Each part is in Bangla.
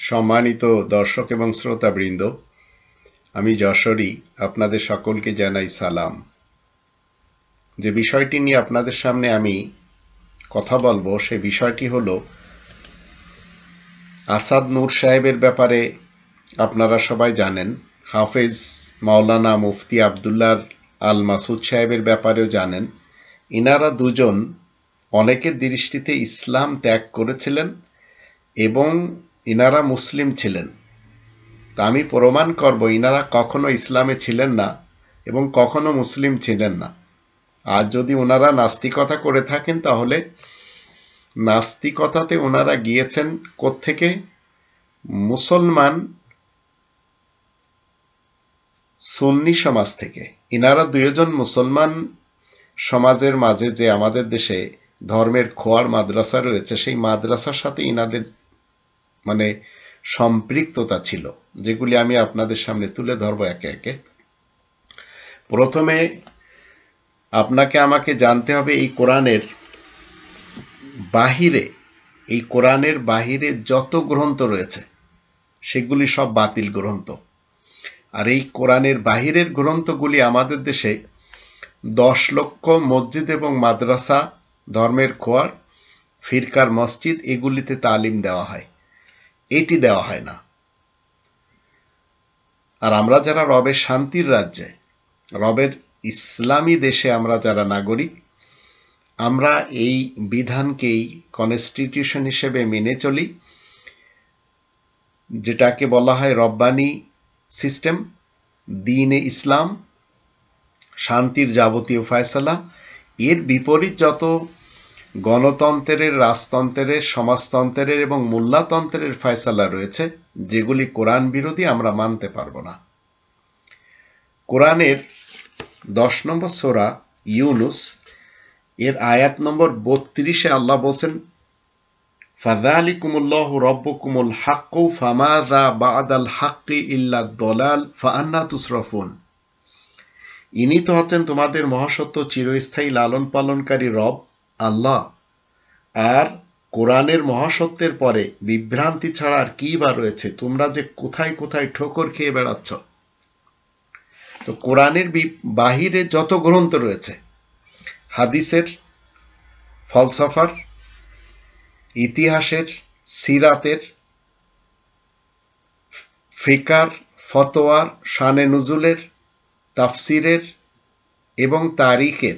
সম্মানিত দর্শক এবং শ্রোতাবৃন্দ, আমি যশোরী আপনাদের সকলকে জানাই সালাম। যে বিষয়টি নিয়ে আপনাদের সামনে আমি কথা বলবো সে বিষয়টি হলো আসাদ নূর সাহেবের ব্যাপারে। আপনারা সবাই জানেন, হাফেজ মাওলানা মুফতি আবদুল্লাহ আল মাসুদ সাহেবের ব্যাপারেও জানেন। ইনারা দুজন অনেকের দৃষ্টিতে ইসলাম ত্যাগ করেছিলেন এবং ইনারা মুসলিম ছিলেন। তা আমি প্রমাণ করব ইনারা কখনো ইসলামে ছিলেন না এবং কখনো মুসলিম ছিলেন না। আর যদি ওনারা নাস্তিকতা করে থাকেন তাহলে নাস্তিকতাতে ওনারা গিয়েছেন কোত্থেকে? মুসলমান সুন্নি সমাজ থেকে। ইনারা দুইজন মুসলমান সমাজের মাঝে যে আমাদের দেশে ধর্মের খোয়ার মাদ্রাসা রয়েছে, সেই মাদ্রাসার সাথে ইনাদের সম্পৃক্ততা ছিল, যেগুলি আমি আপনাদের সামনে তুলে ধরবো একে একে। প্রথমে আপনাকে আমাকে জানতে হবে এই কোরআনের বাহিরে যত গ্রন্থ রয়েছে সেগুলি সব বাতিল গ্রন্থ। আর এই কোরআনের বাহিরের গ্রন্থগুলি আমাদের দেশে 10 লক্ষ মসজিদ এবং মাদ্রাসা, ধর্মের খোয়ার, ফিরকার মসজিদ, এগুলিতে তালিম দেওয়া হয়, এটি দেওয়া হয় না। আর আমরা যারা রবের শান্তির রাজ্যে, রবের ইসলামী দেশে আমরা যারা নাগরিক, আমরা এই বিধানকেই কনস্টিটিউশন হিসেবে মেনে চলি, যেটাকে বলা হয় রব্বানি সিস্টেম, দ্বীনে ইসলাম, শান্তির যাবতীয় ফয়সালা। এর বিপরীত যত গণতন্ত্রের, রাজতন্ত্রের, সমাজতন্ত্রের এবং মোল্লাতন্ত্রের ফয়সালা রয়েছে, যেগুলি কোরআন বিরোধী, আমরা মানতে পারব না। কোরআনের 10 নম্বর সূরা ইউনুস এর আয়াত নম্বর 32-এ আল্লাহ বলছেন, ফাযালিকুমুল্লাহু রাব্বুকুমুল হাক্কু ফামাযা বা'দাল হাক্কি ইল্লা দালাল ফাআন্না তুসরাফুন। ইনি তো হচ্ছেন তোমাদের মহাসত্য চিরস্থায়ী লালন পালনকারী রব আল্লাহ। আর কোরআনের মহাসত্যের পরে বিভ্রান্তি ছাড়া আর কি বা রয়েছে? তোমরা যে কোথায় কোথায় ঠোকর খেয়ে বেড়াচ্ছ। তো কোরআনের বাহিরে যত গ্রন্থ রয়েছে, হাদিসের, ফলসফার, ইতিহাসের, সিরাতের, ফিকার, ফতোয়ার, শানে নুজুলের, তাফসিরের এবং তারিখের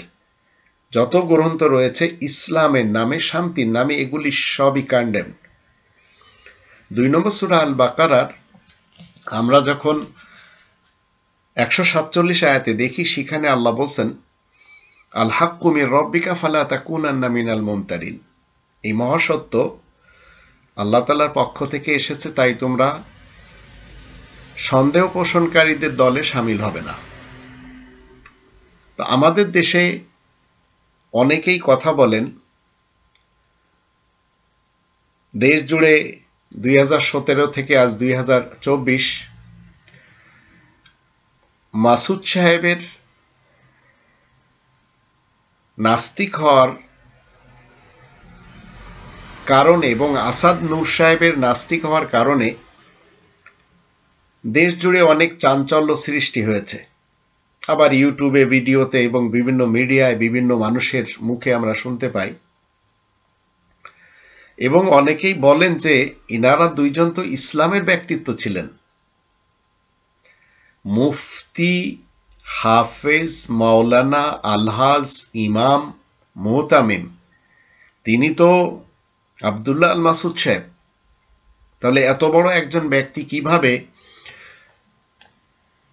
যত গ্রন্থ রয়েছে ইসলামের নামে, শান্তির নামে, এগুলি সবই কন্ডেম। 2 নম্বর সূরা আল বাকারার আমরা যখন 147 আয়াতে দেখি, সেখানে আল্লাহ বলছেন, আল হাক্কু মির রব্বিকা ফালা তাকুনান্না মিনাল মুমতারিন। এই মহাসত্য আল্লাহ তাআলার পক্ষ থেকে এসেছে, তাই তোমরা সন্দেহ পোষণকারীদের দলে শামিল হবে না। তো আমাদের দেশে অনেকেই কথা বলেন, দেশ জুড়ে 2017 থেকে আজ 2024 মাসুদ সাহেবের নাস্তিক হওয়ার কারণে এবং আসাদ নূর সাহেবের নাস্তিক হওয়ার কারণে দেশ জুড়ে অনেক চাঞ্চল্য সৃষ্টি হয়েছে। আবার ইউটিউবে, ভিডিওতে এবং বিভিন্ন মিডিয়ায় বিভিন্ন মানুষের মুখে আমরা শুনতে পাই। এবং অনেকেই বলেন যে ইনারা দুইজন তো ইসলামের ব্যক্তিত্ব ছিলেন। মুফতি হাফেজ মাওলানা আলহাজ ইমাম মুহতামিম, তিনি তো আবদুল্লাহ আল মাসুদ সাহেব। তাহলে এত বড় একজন ব্যক্তি কিভাবে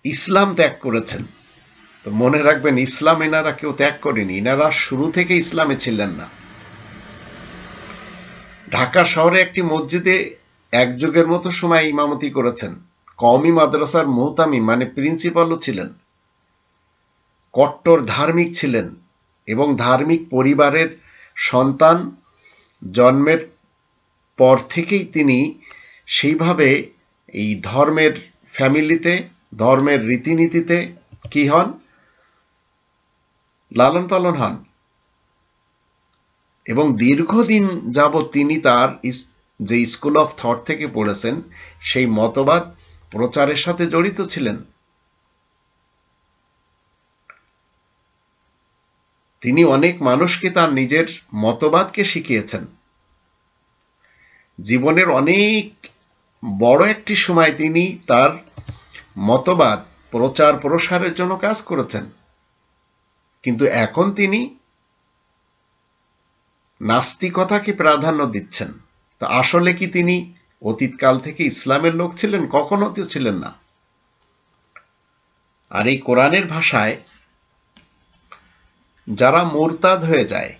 ইসলাম ত্যাগ করেছেন? তো মনে রাখবেন, ইসলাম এনারা কেউ ত্যাগ করেনি, এনারা শুরু থেকে ইসলামে ছিলেন না। ঢাকা শহরে একটি মসজিদে এক যুগের মতো সময় ইমামতি করেছেন। কওমি মাদ্রাসার মুহতামিম প্রিন্সিপালও ছিলেন। কট্টর ধার্মিক ছিলেন এবং ধার্মিক পরিবারের সন্তান। জন্মের পর থেকেই তিনি সেইভাবে এই ধর্মের ফ্যামিলিতে, ধর্মের রীতিনীতিতে কি হন? লালন পালন হন। এবং দীর্ঘদিন যাবৎ তিনি তার যে স্কুল অফ থট থেকে পড়েছেন সেই মতবাদ প্রচারের সাথে জড়িত ছিলেন। তিনি অনেক মানুষকে তার নিজের মতবাদকে শিখিয়েছেন। জীবনের অনেক বড় একটি সময় তিনি তার মতবাদ প্রচার প্রসারের জন্য কাজ করেছেন, কিন্তু এখন তিনি নাস্তিকতাকে প্রাধান্য দিচ্ছেন। তো আসলে কি তিনি অতীতকাল থেকে ইসলামের লোক ছিলেন? কখনো তো ছিলেন না। আর এই কোরআনের ভাষায় যারা মুরতাদ হয়ে যায়,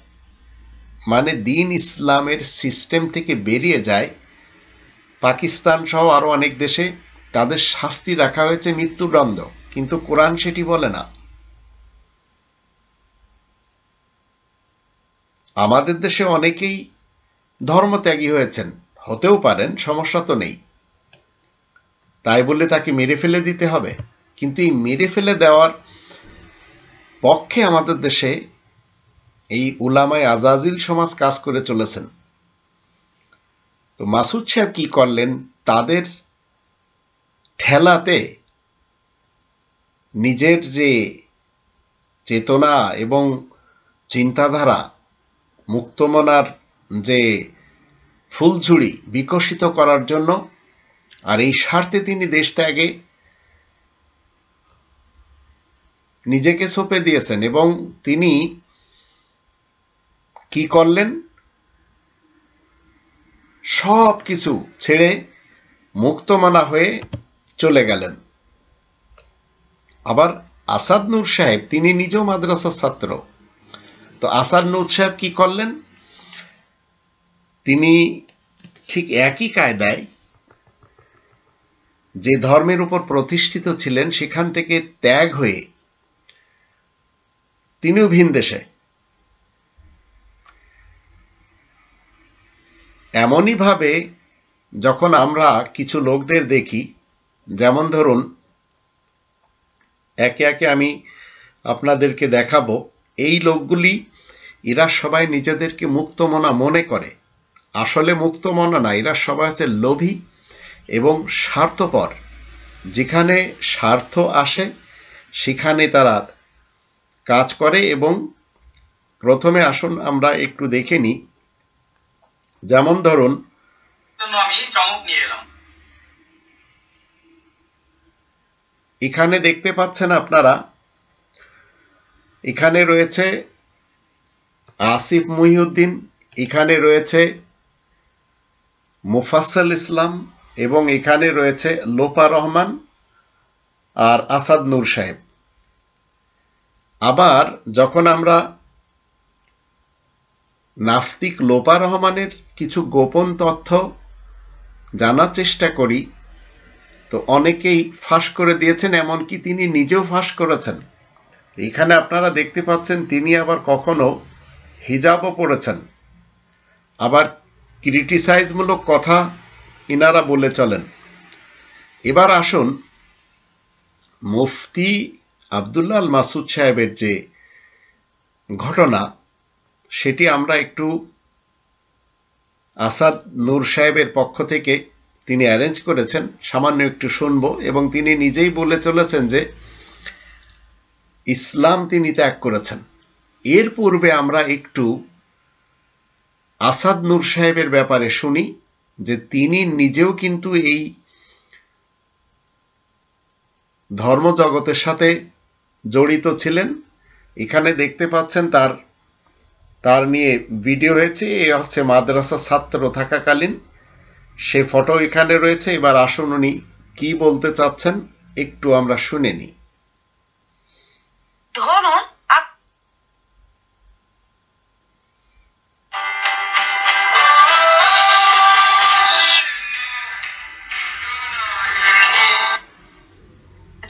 মানে দিন ইসলামের সিস্টেম থেকে বেরিয়ে যায়, পাকিস্তান সহ আরো অনেক দেশে তাদের শাস্তি রাখা হয়েছে মৃত্যুদণ্ড, কিন্তু কোরআন সেটি বলে না। আমাদের দেশে অনেকেই ধর্মত্যাগী হয়েছেন, হতেও পারেন, সমস্যা তো নেই, তাই বলে তাকে মেরে ফেলে দিতে হবে? কিন্তু এই মেরে ফেলে দেওয়ার পক্ষে আমাদের দেশে এই উলামায়ে আজাজিল সমাজ কাজ করে চলেছেন। তো মাসুদ সাহেব কি করলেন? তাদের ঠেলাতে নিজের যে চেতনা এবং চিন্তাধারা, মুক্তমনার যে ফুলঝুড়ি বিকশিত করার জন্য আর এই স্বার্থে তিনি দেশ ত্যাগে নিজেকে সঁপে দিয়েছেন। এবং তিনি কি করলেন? সব কিছু ছেড়ে মুক্তমনা হয়ে চলে গেলেন। আবার আসাদ নূর সাহেব, তিনি নিজেও মাদ্রাসার ছাত্র। তো আসাদ নূর সাহেব কি করলেন? তিনি ঠিক একই কায়দায় যে ধর্মের উপর প্রতিষ্ঠিত ছিলেন সেখান থেকে ত্যাগ হয়ে তিনিও ভিন দেশে। এমনই ভাবে যখন আমরা কিছু লোকদের দেখি, যেমন ধরুন একে একে আমি আপনাদেরকে দেখাবো, এই লোকগুলি এরা সবাই নিজেদেরকে মুক্তমনা মনে করে। আসলে মুক্তমনা না, এরা সবাই হচ্ছে লোভী এবং স্বার্থপর। যেখানে স্বার্থ আসে সেখানে তারা কাজ করে। এবং প্রথমে আসুন আমরা একটু দেখে নিই। যেমন ধরুন আমি চমক নিয়ে এলাম, এখানে দেখতে পাচ্ছেন আপনারা, এখানে রয়েছে আসিফ মহিউদ্দিন, এখানে রয়েছে মুফাসসাল ইসলাম, এবং এখানে রয়েছে লোপা রহমান আর আসাদ নূর সাহেব। আবার যখন আমরা নাস্তিক লোপা রহমানের কিছু গোপন তথ্য জানার চেষ্টা করি, তো অনেকেই ফাঁস করে দিয়েছেন, এমনকি তিনি নিজেও ফাঁস করেছেন। এখানে আপনারা দেখতে পাচ্ছেন তিনি আবার কখনো হিজাবও পড়েছেন। আবার ক্রিটিসাইজমূলক কথা ইনারা বলে চলেন। এবার আসুন মুফতি আব্দুল্লাহ আল মাসুদ সাহেবের যে ঘটনা, সেটি আমরা একটু আসাদ নূর সাহেবের পক্ষ থেকে তিনি অ্যারেঞ্জ করেছেন, সামান্য একটু শুনবো। এবং তিনি নিজেই বলে চলেছেন যে ইসলাম তিনি ত্যাগ করেছেন। এর পূর্বে আমরা একটু আসাদ নূর সাহেবের ব্যাপারে শুনি যে তিনি নিজেও কিন্তু এই ধর্মজগতের সাথে জড়িত ছিলেন। এখানে দেখতে পাচ্ছেন তার নিয়ে ভিডিও হয়েছে, এ হচ্ছে মাদ্রাসা ছাত্র থাকাকালীন সে ফটো এখানে রয়েছে। এবার আসুন উনি কি বলতে চাচ্ছেন একটু আমরা শুনে নিই। ধরুন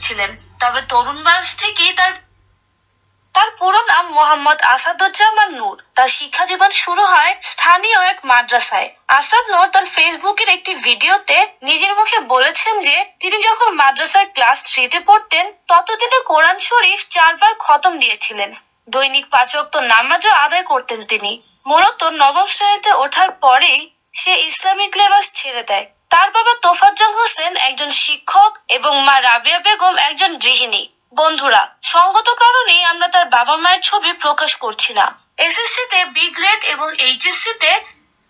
ছিলেন, তবে তরুণ বয়স থেকেই তার পুরো নাম মোহাম্মদ আসাদুজ্জামান নূর। তার শিক্ষা জীবন শুরু হয় স্থানীয় এক মাদ্রাসায়। আসাদ নূর তার ফেসবুকের একটি ভিডিওতে নিজের মুখে বলেছেন যে তিনি যখন মাদ্রাসায় ক্লাস 3-তে পড়তেন ততদিনে কোরআন শরীফ 4 বার খতম দিয়েছিলেন। দৈনিক 5 ওয়াক্ত নামাজও আদায় করতেন তিনি। মূলত নবম শ্রেণীতে ওঠার পরেই সে ইসলামিক লেবাস ছেড়ে দেয়। তার বাবা তোফাজ্জল হোসেন একজন শিক্ষক এবং মা রাবিয়া বেগম একজন গৃহিণী। বন্ধুরা, সঙ্গত কারণেই আমরা তার বাবা মায়ের ছবি প্রকাশ করছি না। এসএসসিতে বি গ্রেড এবং এইচএসসিতে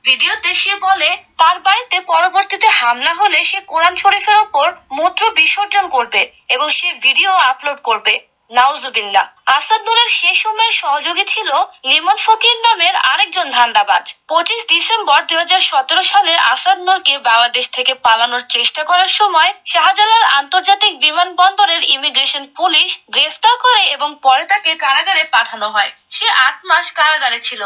ভিডিওতে সে বলে তার বাড়িতে পরবর্তীতে হামলা হলে সে কোরআন শরীফের ওপর মূত্র বিসর্জন করবে এবং সে ভিডিও আপলোড করবে। নাউজুবিল্লাহ। আসাদ নূরের সে সময়ের সহযোগী ছিল লিমন ফকির নামের আরেকজন ধান্দাবাজ। 25 ডিসেম্বর 2017 সালে আসাদ নূরকে বাংলাদেশ থেকে পালানোর চেষ্টা করার সময় শাহজালাল আন্তর্জাতিক বিমানবন্দরের ইমিগ্রেশন পুলিশ গ্রেফতার করে এবং পরে তাকে কারাগারে পাঠানো হয়। সে 8 মাস কারাগারে ছিল।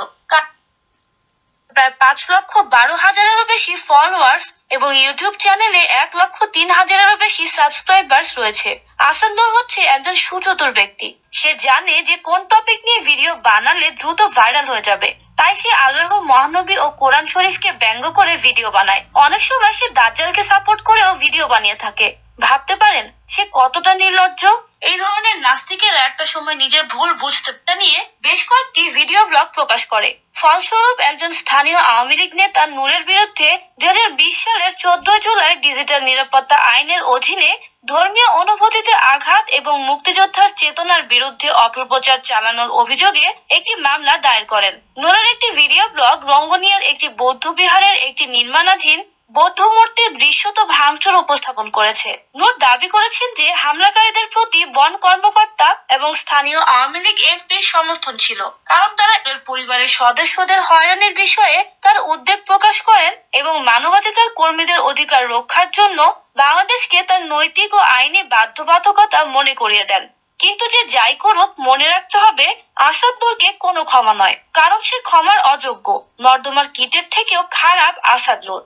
প্রায় 5,12,000-এরও বেশি ফলোয়ার্স এবং ইউটিউব চ্যানেলে 1,03,000-এরও বেশি সাবস্ক্রাইবার্স রয়েছে। আসাদ নূর হচ্ছে একজন সুচতুর ব্যক্তি। সে জানে যে কোন টপিক নিয়ে ভিডিও বানালে দ্রুত ভাইরাল হয়ে যাবে, তাই সে আল্লাহ, মহানবী ও কোরআন শরীফকে ব্যঙ্গ করে ভিডিও বানায়। অনেক সময় সে দাজ্জালকে সাপোর্ট করেও ভিডিও বানিয়ে থাকে। ভাবতে পারেন সে কতটা নির্লজ্জ। এই ধরনের নাস্তিকেরা একটা সময় নিজের ভুল বুঝতে নিয়ে বেশ কয়েকটি ভিডিও ব্লগ প্রকাশ করে। ফলস্বরূপ একজন স্থানীয় আওয়ামী লীগ নেতা নূরের বিরুদ্ধে 2020 সালের 14 জুলাই ডিজিটাল নিরাপত্তা আইনের অধীনে ধর্মীয় অনুভূতিতে আঘাত এবং মুক্তিযোদ্ধার চেতনার বিরুদ্ধে অপপ্রচার চালানোর অভিযোগে একটি মামলা দায়ের করেন। নূরের একটি ভিডিও ব্লগ রঙ্গনিয়ার একটি বৌদ্ধ বিহারের একটি নির্মাণাধীন বৌদ্ধ মূর্তির দৃশ্যত ভাঙচুর উপস্থাপন করেছে। নূর দাবি করেছেন যে হামলাকারীদের প্রতি বন কর্মকর্তা এবং স্থানীয় আওয়ামী লীগ এমপির সমর্থন ছিল, কারণ তারা এর পরিবারের সদস্যদের হয়রানির বিষয়ে তার উদ্বেগ প্রকাশ করেন এবং মানবাধিকার কর্মীদের অধিকার রক্ষার জন্য বাংলাদেশকে তার নৈতিক ও আইনি বাধ্যবাধকতা মনে করিয়ে দেন। কিন্তু যে যাই করুক, মনে রাখতে হবে আসাদ নূরকে কোনো ক্ষমা নয়, কারণ সে ক্ষমার অযোগ্য। নর্দমার কীটের থেকেও খারাপ আসাদ নূর।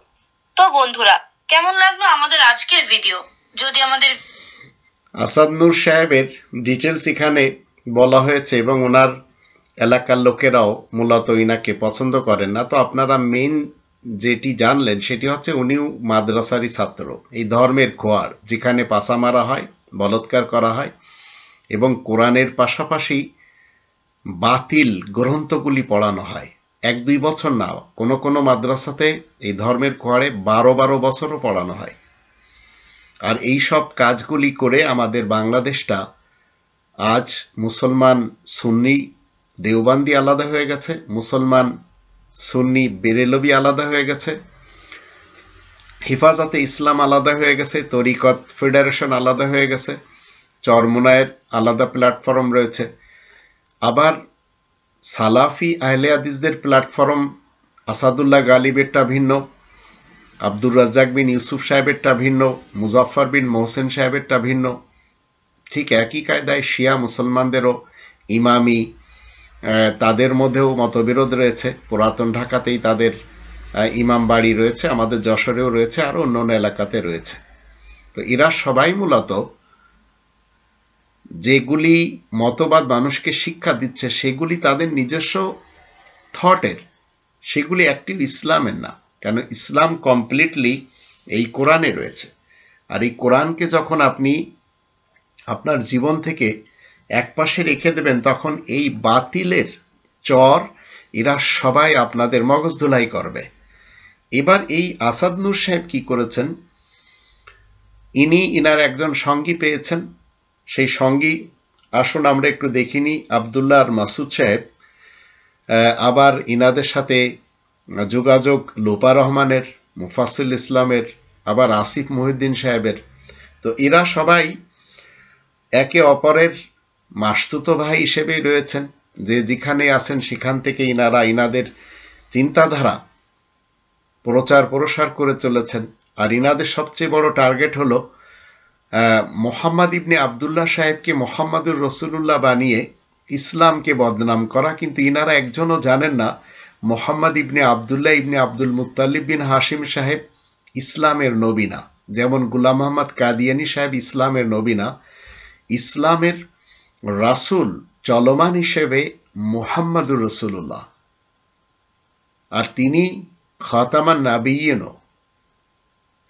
তো বন্ধুরা, কেমন লাগলো আমাদের আজকের ভিডিও? যদি আমাদের আসাদ নূর সাহেবের ডিটেলস এখানে বলা হয়েছে এবং ওনার এলাকার লোকেরাও মূলত ইনাকে পছন্দ করেন না। তো আপনারা মেইন যেটি জানলেন সেটি হচ্ছে উনিও মাদ্রাসারই ছাত্র, এই ধর্মের খোয়ার, যেখানে পাছা মারা হয়, বলৎকার করা হয় এবং কোরআনের পাশাপাশি বাতিল গ্রন্থগুলি পড়ানো হয়। 1-2 বছর না, কোনো কোনো মাদ্রাসাতে এই ধর্মের খোয়ারে 12 বছরও পড়ানো হয়। আর এই সব কাজগুলি করে আমাদের বাংলাদেশটা আজ মুসলমান সুন্নি দেওবান্দি আলাদা হয়ে গেছে, মুসলমান সুন্নি বেরেলবি আলাদা হয়ে গেছে, হেফাজতে ইসলাম আলাদা হয়ে গেছে, তরিকত ফেডারেশন আলাদা হয়ে গেছে, চরমোনায়ের আলাদা প্ল্যাটফর্ম রয়েছে, আবার সালাফি আহলে হাদিসদের প্ল্যাটফর্ম আসাদুল্লাহ গালিবেরটা ভিন্ন, আব্দুর রাজ্জাক বিন ইউসুফ সাহেবেরটা ভিন্ন, মুজাফফর বিন মোহসেন সাহেবেরটা ভিন্ন। ঠিক একই কায়দায় শিয়া মুসলমানদেরও ইমামি, তাদের মধ্যেও মতবিরোধ রয়েছে। পুরাতন ঢাকাতেই তাদের ইমাম বাড়ি রয়েছে, আমাদের যশোরেও রয়েছে, আরও অন্য অন্য এলাকাতে রয়েছে। তো এরা সবাই মূলত যেগুলি মতবাদ মানুষকে শিক্ষা দিচ্ছে সেগুলি তাদের নিজস্ব থটের, সেগুলি একটি ইসলামের না। কেন, ইসলাম কমপ্লিটলি এই কোরআনে রয়েছে। আর এই কোরআনকে যখন আপনি আপনার জীবন থেকে একপাশে রেখে দেবেন, তখন এই বাতিলের চর এরা সবাই আপনাদের মগজ ধুলাই করবে। এবার এই আসাদ নূর সাহেব কি করেছেন, ইনার একজন সঙ্গী পেয়েছেন। সেই সঙ্গী আসুন আমরা একটু দেখিনি, আবদুল্লাহ আর মাসুদ সাহেব। আবার ইনাদের সাথে যোগাযোগ লোপা রহমানের, মুফাসিল ইসলামের, আবার আসিফ মহিউদ্দিন সাহেবের। তো এরা সবাই একে অপরের মাসতুতো ভাই হিসেবেই রয়েছেন। যে যেখানে আছেন সেখান থেকে ইনাদের চিন্তাধারা প্রচার প্রসার করে চলেছেন। আর ইনাদের সবচেয়ে বড় টার্গেট হলো মোহাম্মদ ইবনে আবদুল্লাহ সাহেবকে মোহাম্মদুর রসুলুল্লাহ বানিয়ে ইসলামকে বদনাম করা। কিন্তু ইনারা একজনও জানেন না মোহাম্মদ ইবনে আবদুল্লাহ ইবনে আব্দুল মুত্তালিব বিন হাশিম সাহেব ইসলামের নবী না, যেমন গুলাম আহমদ কাদিয়ানি সাহেব ইসলামের নবী না। ইসলামের রাসূল চলমান হিসেবে মুহাম্মদুর রসুলুল্লাহ, আর তিনি খাতামান নাবিয়্যিনও।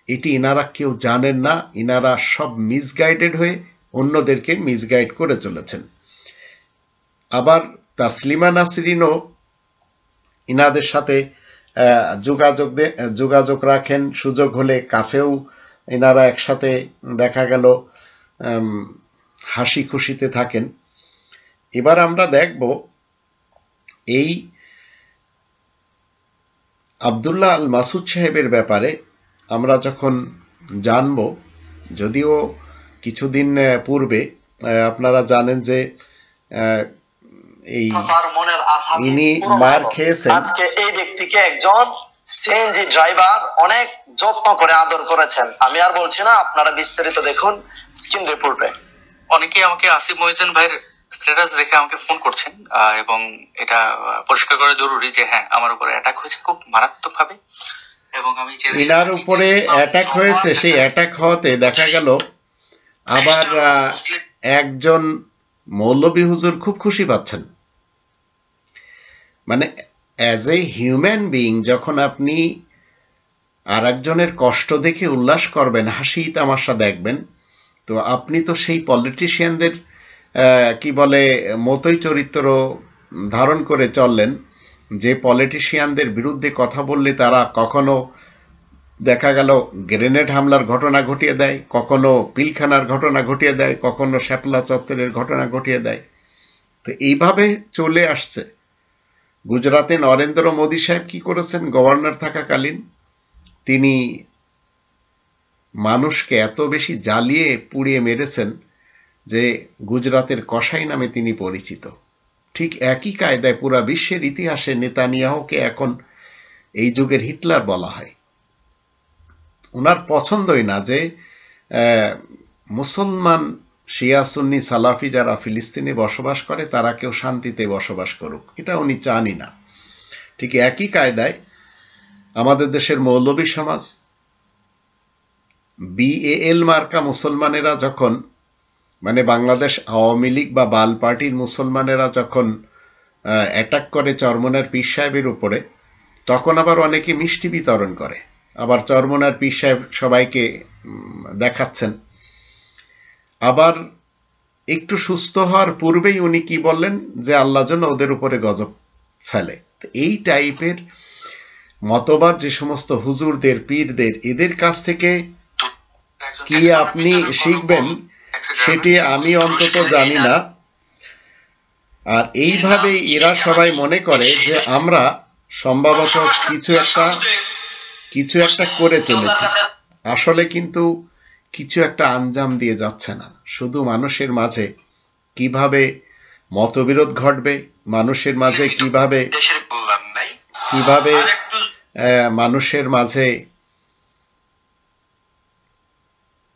এটি ইনারা কেউ জানেন না। ইনারা সব মিসগাইডেড হয়ে অন্যদেরকে মিসগাইড করে চলেছেন। আবার তাসলিমা নাসরিনও ইনাদের সাথে যোগাযোগ রাখেন, সুযোগ হলে কাছেও এনারা একসাথে দেখা গেল হাসি খুশিতে থাকেন। এবার আমরা দেখব এই আব্দুল্লাহ আল মাসুদ সাহেবের ব্যাপারে আমরা যখন জানব, যদিও কিছুদিন পূর্বে আপনারা জানেন যে ইনি মার খেয়েছেন। আজকে এই ব্যক্তিকে একজন সিএনজি ড্রাইভার অনেক যত্ন করে আদর করেছেন। আমি আর বলছি না, আপনারা বিস্তারিত দেখুন স্ক্রিন রিপোর্টে। অনেকে আমাকে আসিফ মহিউদ্দিন ভাইয়ের স্ট্যাটাস দেখে আমাকে ফোন করছেন, এবং এটা পরিষ্কার করা জরুরি যে হ্যাঁ, আমার উপরে অ্যাটাক হয়েছে খুব মারাত্মক ভাবে, এবং আমি ইনার উপরে অ্যাটাক হয়েছে। সেই অ্যাটাক হওয়াতে দেখা গেল আবার একজন মৌলভী হুজুর খুব খুশি পাচ্ছেন। মানে অ্যাজ এ হিউম্যান বিইং যখন আপনি আর একজনের কষ্ট দেখে উল্লাস করবেন, হাসি তামাশা দেখবেন, তো আপনি তো সেই পলিটিশিয়ানদের কি বলে মতোই চরিত্র ধারণ করে চললেন, যে পলিটিশিয়ানদের বিরুদ্ধে কথা বললে তারা কখনো দেখা গেল গ্রেনেড হামলার ঘটনা ঘটিয়ে দেয়, কখনো পিলখানার ঘটনা ঘটিয়ে দেয়, কখনো শ্যাপলা চত্বরের ঘটনা ঘটিয়ে দেয়। তো এইভাবে চলে আসছে। গুজরাতে নরেন্দ্র মোদী সাহেব কি করেছেন? গভর্নর থাকাকালীন তিনি মানুষকে এত বেশি জ্বালিয়ে পুড়িয়ে মেরেছেন যে গুজরাতের কসাই নামে তিনি পরিচিত। ঠিক একই কায়দায় পুরা বিশ্বের ইতিহাসে নেতানিয়াহুকে এখন এই যুগের হিটলার বলা হয়। ওনার পছন্দই না যে মুসলমান শিয়া সুন্নি সালাফি যারা ফিলিস্তিনে বসবাস করে তারা কেউ শান্তিতে বসবাস করুক, এটা উনি চানই না। ঠিক একই কায়দায় আমাদের দেশের মৌলভী সমাজ বিএএল মার্কা মুসলমানেরা যখন, মানে বাংলাদেশ আওয়ামী লীগ বা বাল পার্টির মুসলমানেরা যখন অ্যাটাক করে চরমনার পীর সাহেবের উপরে, তখন আবার অনেকে মিষ্টি বিতরণ করে, আবার চরমনার পীর সাহেব সবাইকে দেখাচ্ছেন। আবার একটু সুস্থ হওয়ার পূর্বেই উনি কি বললেন যে আল্লাহ যেন ওদের উপরে গজব ফেলে। এই টাইপের মতবাদ যে সমস্ত হুজুরদের, পীরদের, এদের কাছ থেকে কি আপনি শিখবেন সেটি আমি অন্তত জানি না। আর এইভাবে এরা সবাই মনে করে যে আমরা সম্ভবত কিছু একটা করে চলেছি, আসলে কিন্তু কিছু একটা আঞ্জাম দিয়ে যাচ্ছে না। শুধু মানুষের মাঝে কিভাবে মতবিরোধ ঘটবে, মানুষের মাঝে কিভাবে মানুষের মাঝে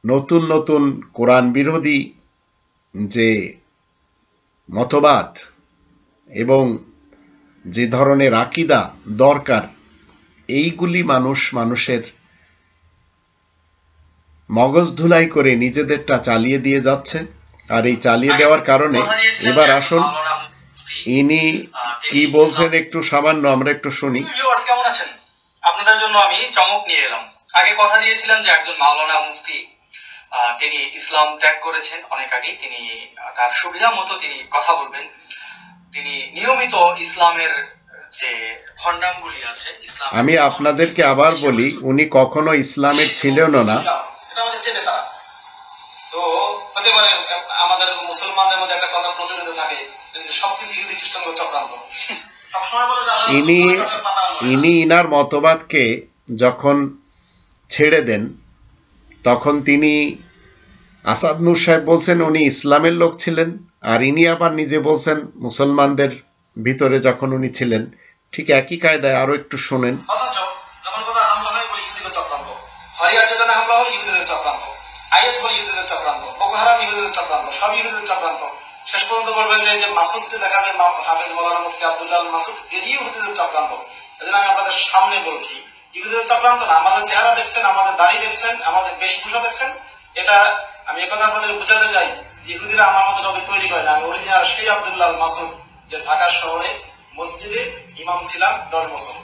নতুন নতুন কোরআন বিরোধী যে মতবাদ এবং যে ধরনের আকীদা দরকার, এইগুলি মানুষের মগজ ধুলাই করে নিজেদেরটা চালিয়ে দিয়ে যাচ্ছে। আর এই চালিয়ে দেওয়ার কারণে এবার আসুন ইনি কি বলছেন একটু সামান্য আমরা একটু শুনি। কেমন আছেন? আপনাদের জন্য আমি চমক নিয়ে এলাম। আগে কথা দিয়েছিলাম যে একজন মাওলানা মুফতি, তিনি ইসলাম ত্যাগ করেছেন অনেক আগে, তিনি তার সুবিধা মতো তিনি কথা বলবেন, তিনি নিয়মিত ইসলামের যে ভণ্ডামগুলি আছে, আমি আপনাদেরকে আবার বলি, উনি কখনো ইসলামের ছিলেন না। তো হতে পারে আমাদের মুসলমানদের মধ্যে একটা কথা প্রচলিত থাকে সবকিছু ইহুদি খ্রিস্টান চক্রান্ত। ইনি ইনার মতবাদকে যখন ছেড়ে দেন তখন তিনি, আসাদ নূর সাহেব বলছেন উনি ইসলামের লোক ছিলেন, আর ইনি আবার নিজে বলছেন মুসলমানদের ভিতরে যখন উনি ছিলেন। ঠিক একই কায়দায় আরো একটু শোনেন। শেষ পর্যন্ত বলবে যে মাসুদ দেখা যায় হাফেজ মাওলানা মুফতি আব্দুল্লাহ মাসুদ এটিও ইহুদিদের চক্রান্ত। এজন্য আমি আপনাদের সামনে বলছি, ইহুদিদের চক্রান্ত না। আমাদের চেহারা দেখছেন, আমাদের দাড়ি দেখছেন, আমাদের বেশভূষা দেখছেন, এটা আমি একথা আপনাদের বুঝাতে চাই, ইহুদিরা আমার মতো নবী তৈরি করে না। আমি অরিজিনাল সেই আব্দুল্লাহ মাসুদ, যে ঢাকা শহরে মসজিদে ইমাম ছিলাম 10 বছর।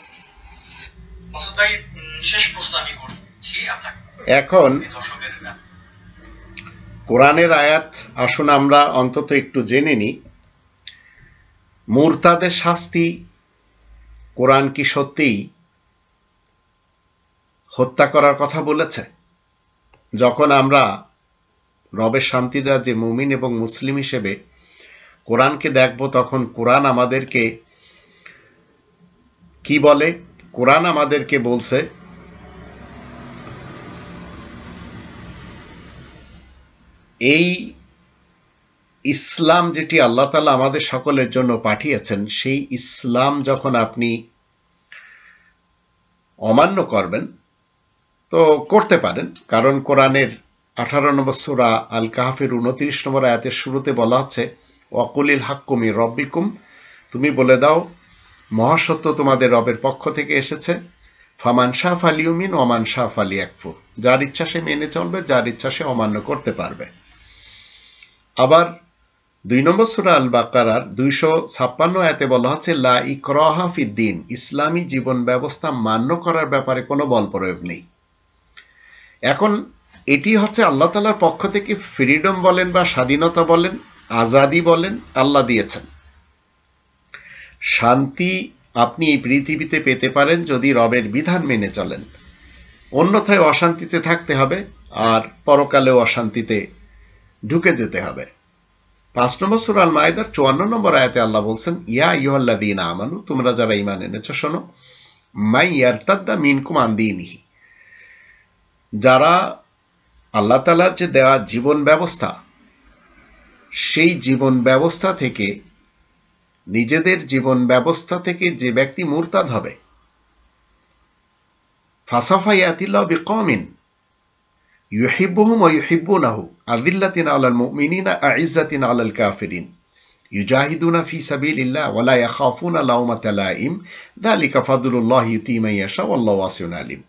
মাসুদ ভাই, শেষ প্রশ্ন আমি করছি আপনাকে। এখন কোরআনের আয়াত আসুন আমরা অন্তত একটু জেনে নিই। মুরতাদের শাস্তি কোরআন কি সত্যিই হত্যা করার কথা বলেছে? যখন আমরা রবের শান্তির রাজ্যে মুমিন এবং মুসলিম হিসেবে কোরআনকে দেখব, তখন কোরআন আমাদেরকে কি বলে? কোরআন আমাদেরকে বলছে এই ইসলাম যেটি আল্লাহ তাআলা আমাদের সকলের জন্য পাঠিয়েছেন, সেই ইসলাম যখন আপনি অমান্য করবেন, তো করতে পারেন, কারণ কোরআনের 18 নম্বর সূরা আল কাহফের 29 নম্বর আয়াতের শুরুতে বলা হচ্ছে ওয়াকুলিল হাক্কু মির রব্বিকুম, তুমি বলে দাও মহাসত্য তোমাদের রবের পক্ষ থেকে এসেছে, ফামান শাহ ফালিউমিন ওমান শাহ ফালিয়াকফুর, যার ইচ্ছা সে মেনে চলবে, যার ইচ্ছা সে অমান্য করতে পারবে। আবার 2 নম্বর সূরা আল বাকারার 256 আয়াতে বলা হচ্ছে লা ইকরাহা ফিদ্দিন, ইসলামী জীবন ব্যবস্থা মান্য করার ব্যাপারে কোনো বল প্রয়োগ নেই। এখন এটি হচ্ছে আল্লাহ তাআলার পক্ষ থেকে ফ্রিডম বলেন বা স্বাধীনতা বলেন, আজাদি বলেন, আল্লাহ দিয়েছেন। শান্তি আপনি এই পৃথিবীতে পেতে পারেন যদি রবের বিধান মেনে চলেন, অন্যথায় অশান্তিতে থাকতে হবে, আর পরকালেও অশান্তিতে ঢুকে যেতে হবে। 5 নম্বর সূরা আল মাইদার 54 নম্বর আয়াতে আল্লাহ বলছেন ইয়া আইয়ুহাল্লাযীনা আমানু, তোমরা যারা ঈমান এনেছো শোনো, মাই ইয়ারতাদ্দা মিনকুম আন দীনিহি, যারা আল্লাহ তাআলার যে দেওয়া জীবন ব্যবস্থা, সেই জীবন ব্যবস্থা থেকে, নিজেদের জীবন ব্যবস্থা থেকে যে ব্যক্তি মুরতাদ হবে, ফাসাফা ইয়াতিল্লাহু বিকওমিন ইউহিব্বুহুম ওয়া ইউহিব্বুনাহু আযিল্লাতিন আলাল মুমিনিনা আ'iজ্জাতিন আলাল কাফিরিন ইউজাহিদুনা ফি সাবিলিল্লাহ ওয়া লা ইয়াখাফুনা লাওমাতা লাইম যালিকা ফাদলুল্লাহি ইউতি মান ইয়াশা ওয়াল্লাহু ওয়াসিউন আলিম।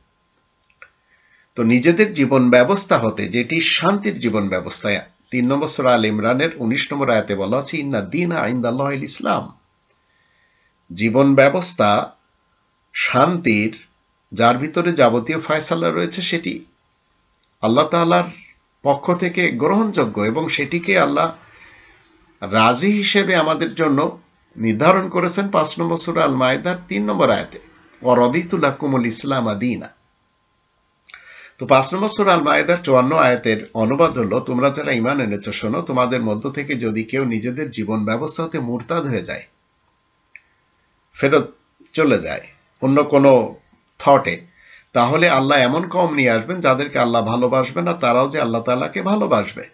তো নিজেদের জীবন ব্যবস্থা হতে, যেটি শান্তির জীবন ব্যবস্থা, 3 নম্বর সূরা আল ইমরানের 19 নম্বর আয়াতে বলা আছে ইন্না দীনা ইনদাল্লাহিল ইসলাম, জীবন ব্যবস্থা শান্তির, যার ভিতরে যাবতীয় ফয়সালা রয়েছে, সেটি আল্লাহ তাআলার পক্ষ থেকে গ্রহণযোগ্য এবং সেটিকে আল্লাহ রাজি হিসেবে আমাদের জন্য নির্ধারণ করেছেন 5 নম্বর সূরা আল মাইদার 3 নম্বর আয়াতে ওয়া রাদিতু লাকুমুল ইসলাম দীনা। তো 5 নম্বর সূরা আল মাইদার 54 আয়াতের অনুবাদ হলো তোমরা যারা ঈমান এনেছো শোনো, তোমাদের মধ্য থেকে যদি কেউ নিজেদের জীবন ব্যবস্থা হতে মুরতাদ হয়ে যায়, ফেরত চলে যায় অন্য কোনো থটে, তাহলে আল্লাহ এমন কওম নিয়ে আসবেন যাদেরকে আল্লাহ ভালোবাসবে না, তারাও যে আল্লাহ তাআলাকে ভালোবাসবে,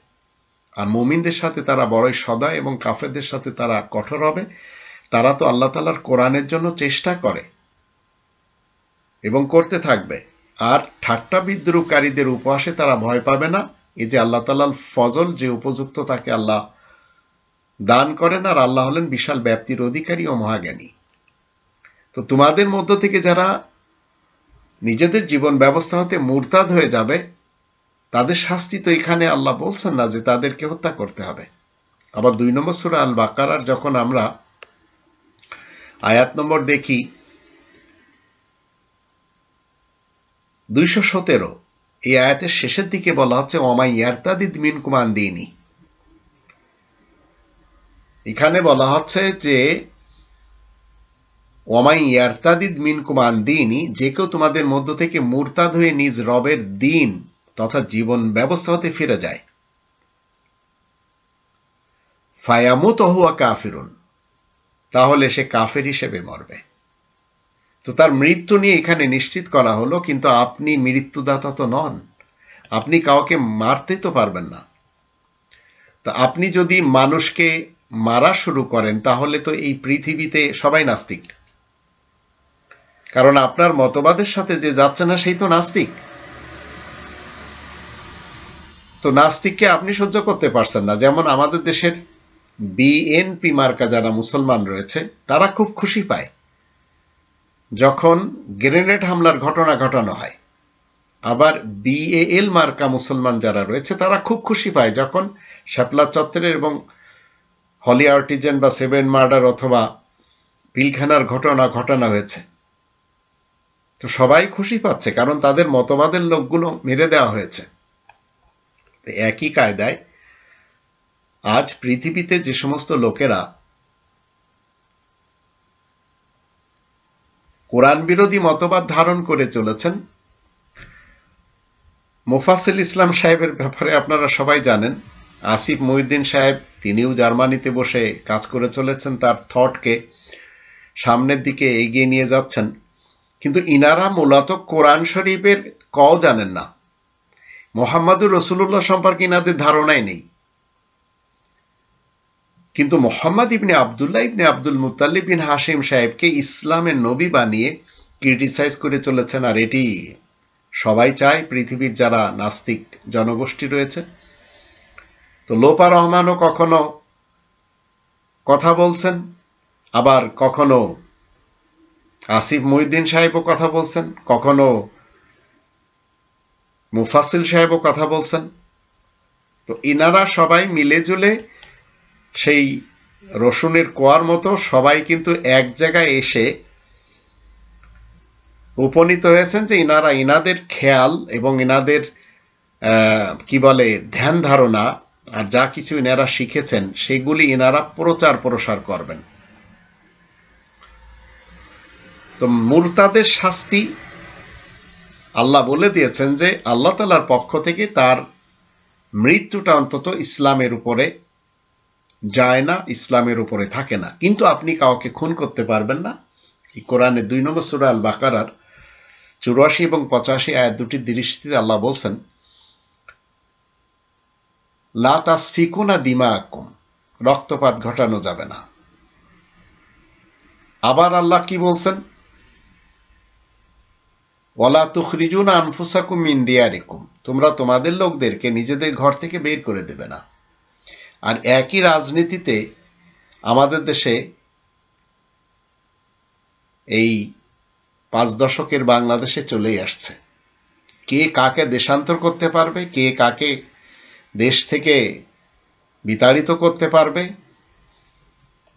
আর মুমিনদের সাথে তারা বড়ই সদয় এবং কাফেরদের সাথে তারা কঠোর হবে। তারা তো আল্লাহ তাআলার কোরআনের জন্য চেষ্টা করে এবং করতে থাকবে, আর ঠাট্টা বিদ্রুপকারীদের উপহাসে তারা ভয় পাবে না। এই যে আল্লাহ তাআলার ফজল, যে উপযুক্ত তাকে আল্লাহ দান করেন, আর আল্লাহ হলেন বিশাল ব্যাপ্তির অধিকারী ও মহাজ্ঞানী। তো তোমাদের মধ্য থেকে যারা নিজেদের জীবন ব্যবস্থা হতে মুরতাদ হয়ে যাবে, তাদের শাস্তি তো এখানে আল্লাহ বলছেন না যে তাদেরকে হত্যা করতে হবে। আবার 2 নম্বর সূরা আল বাকারার যখন আমরা আয়াত নম্বর দেখি 217, এই আয়াতের শেষের দিকে বলা হচ্ছে ওমাই ইয়ারতাদিদ মিনকুম আন দীনি, এখানে বলা হচ্ছে যে ওমাই ইয়ারতাদিদ মিনকুম আন দীনি, যে কেউ তোমাদের মধ্য থেকে মুরতাদ হয়ে নিজ রবের দ্বীন তথা জীবন ব্যবস্থা হতে ফিরে যায়, ফায়ামুত হুয়া কাফিরুন, তাহলে সে কাফের হিসেবে মরবে। তো তার মৃত্যু নিয়ে এখানে নিশ্চিত করা হলো, কিন্তু আপনি মৃত্যুদাতা তো নন, আপনি কাউকে মারতে তো পারবেন না। তো আপনি যদি মানুষকে মারা শুরু করেন, তাহলে তো এই পৃথিবীতে সবাই নাস্তিক, কারণ আপনার মতবাদের সাথে যে যাচ্ছে না সেই তো নাস্তিক। তো নাস্তিককে আপনি সহ্য করতে পারছেন না। যেমন আমাদের দেশের বিএনপি মার্কা যারা মুসলমান রয়েছে, তারা খুব খুশি পায় যখন গ্রেনেড হামলার ঘটনা ঘটানো হয়। আবার বিএএল মার্কা মুসলমান যারা রয়েছে, তারা খুব খুশি পায় যখন শাপলা চত্বরের এবং হলি আর্টিজেন বা 7 মার্ডার অথবা পিলখানার ঘটনা ঘটানো হয়েছে। তো সবাই খুশি পাচ্ছে, কারণ তাদের মতবাদের লোকগুলো মেরে দেওয়া হয়েছে। তো একই কায়দায় আজ পৃথিবীতে যে সমস্ত লোকেরা কোরআন বিরোধী মতবাদ ধারণ করে চলেছেন, মুফাসিল ইসলাম সাহেবের ব্যাপারে আপনারা সবাই জানেন। আসিফ মহিউদ্দিন সাহেব তিনিও জার্মানিতে বসে কাজ করে চলেছেন, তার থটকে সামনের দিকে এগিয়ে নিয়ে যাচ্ছেন। কিন্তু ইনারা মূলত কোরআন শরীফের জানেন না, মুহাম্মাদুর রাসূলুল্লাহ সম্পর্কে ইনাদের ধারণাই নেই। কিন্তু মুহাম্মদ ইবনে আব্দুল্লাহ ইবনে আব্দুল মুত্তালিব বিন হাশিম সাহেবকে ইসলামের নবী বানিয়ে ক্রিটিসাইজ করে চলেছেন। আর এটি সবাই চায়, পৃথিবীর যারা নাস্তিক জনগোষ্ঠী রয়েছে। তো লোপা রহমানও কখনো কথা বলছেন, আবার কখনো আসিফ মহিউদ্দিন সাহেবও কথা বলছেন, কখনো মুফাসিল সাহেবও কথা বলছেন। তো ইনারা সবাই মিলে জুলে সেই রসুনের কোয়ার মতো সবাই কিন্তু এক জায়গায় এসে উপনীত হয়েছেন যে ইনাদের খেয়াল এবং ইনাদের কি বলে ধ্যান ধারণা আর যা কিছু ইনারা শিখেছেন সেগুলি ইনারা প্রচার প্রসার করবেন। তো মুরতাদের শাস্তি আল্লাহ বলে দিয়েছেন যে আল্লাহ তাআলার পক্ষ থেকে তার মৃত্যুটা অন্তত ইসলামের উপরে যায় না, ইসলামের উপরে থাকে না। কিন্তু আপনি কাউকে খুন করতে পারবেন না। এই কোরআনের 2 নম্বর সূরা আল বাকারার 84 এবং 85 আয়াত দুটির দৃষ্টিতে আল্লাহ বলছেন, লা তাসফিকুনা দিমাকুম, রক্তপাত ঘটানো যাবে না। আবার আল্লাহ কি বলছেন, ওয়ালা তুখরিজুনা আনফুসাকুম মিন দিয়ারিকুম, তোমরা তোমাদের লোকদেরকে নিজেদের ঘর থেকে বের করে দেবে না। আর একই রাজনীতিতে আমাদের দেশে এই 5 দশকের বাংলাদেশে চলেই আসছে। কে কাকে দেশান্তর করতে পারবে, কে কাকে দেশ থেকে বিতাড়িত করতে পারবে।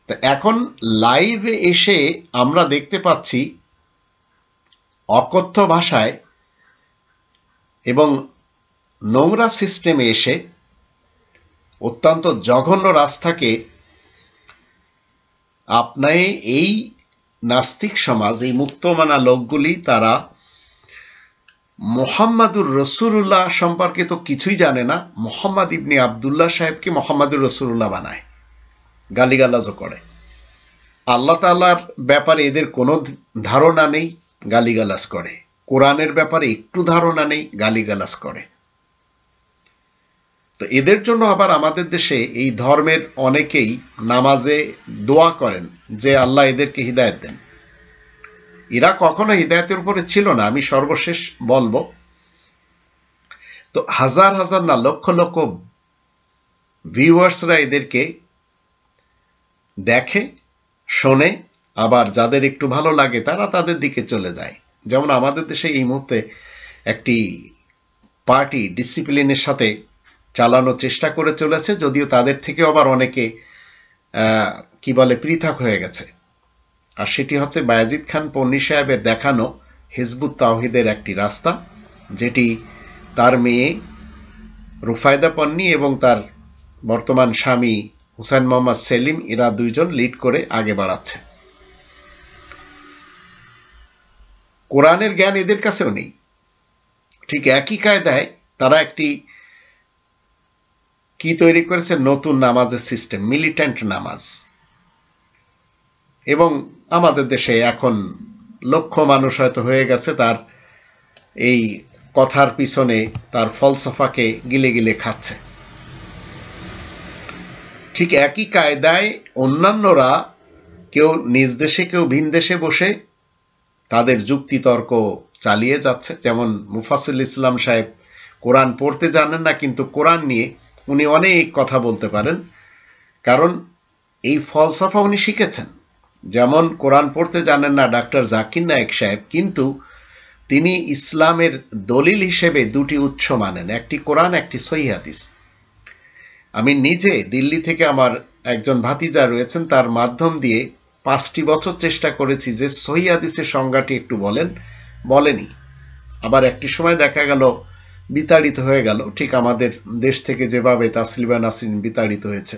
তো এখন লাইভে এসে আমরা দেখতে পাচ্ছি অকথ্য ভাষায় এবং নোংরা সিস্টেমে এসে অত্যন্ত জঘন্য রাস্তাকে আপনায় এই নাস্তিক সমাজ, এই মুক্তমানা লোকগুলি তারা মুহাম্মাদুর রাসূলুল্লাহ সম্পর্কে তো কিছুই জানে না, মুহাম্মদ ইবনে আব্দুল্লাহ সাহেবকে মুহাম্মাদুর রাসূলুল্লাহ বানায়, গালিগালাজও করে। আল্লাহ তাআলার ব্যাপারে এদের কোনো ধারণা নেই, গালিগালাজ করে। কোরআনের ব্যাপারে একটু ধারণা নেই, গালিগালাজ করে। তো এদের জন্য আবার আমাদের দেশে এই ধর্মের অনেকেই নামাজে দোয়া করেন যে আল্লাহ এদেরকে হিদায়াত দেন। এরা কখনো হিদায়াতের উপরে ছিল না, আমি সর্বশেষ বলবো। তো হাজার হাজার না লক্ষ লক্ষ ভিউয়ার্সরা এদেরকে দেখে, শোনে, আবার যাদের একটু ভালো লাগে তারা তাদের দিকে চলে যায়। যেমন আমাদের দেশে এই মুহূর্তে একটি পার্টি ডিসিপ্লিনের সাথে চালানোর চেষ্টা করে চলেছে, যদিও তাদের থেকে আবার অনেকে কি বলে পৃথক হয়ে গেছে। আর সেটি হচ্ছে বায়েজিদ খান পন্নী সাহেবের দেখানো হিজবুত তাওহীদের একটি রাস্তা, যেটি তার মেয়ে রুফায়দা পন্নী এবং তার বর্তমান স্বামী হুসাইন মোহাম্মদ সেলিম, এরা দুইজন লিড করে আগে বাড়াচ্ছে। কোরআনের জ্ঞান এদের কাছেও নেই। ঠিক একই কায়দায় তারা একটি কি তৈরি করেছে, নতুন নামাজের সিস্টেম, মিলিট্যান্ট নামাজ। এবং আমাদের দেশে এখন লক্ষ মানুষ হয়তো হয়ে গেছে তার এই কথার পিছনে, তার ফলসফাকে গিলে গিলে খাচ্ছে। ঠিক একই কায়দায় অন্যান্যরা কেউ নিজ দেশে কেউ ভিন দেশে বসে তাদের যুক্তিতর্ক চালিয়ে যাচ্ছে। যেমন মুফাসিল ইসলাম সাহেব কোরআন পড়তে জানেন না, কিন্তু কোরআন নিয়ে উনি অনেক কথা বলতে পারেন, কারণ এই ফলসফা উনি শিখেছেন। যেমন কোরআন পড়তে জানেন না ডাক্তার জাকির নায়েক সাহেব, কিন্তু তিনি ইসলামের দলিল হিসেবে 2টি উৎস মানেন, একটি কোরআন, একটি সহিহ হাদিস। আমি নিজে দিল্লি থেকে আমার একজন ভাতিজা রয়েছেন, তার মাধ্যম দিয়ে 5টি বছর চেষ্টা করেছি যে সহিহ হাদিসের সংজ্ঞাটি একটু বলেনি। আবার একটি সময় দেখা গেল বিতাড়িত হয়ে গেল, ঠিক আমাদের দেশ থেকে যেভাবে তাসলিমা নাসরিন বিতাড়িত হয়েছে।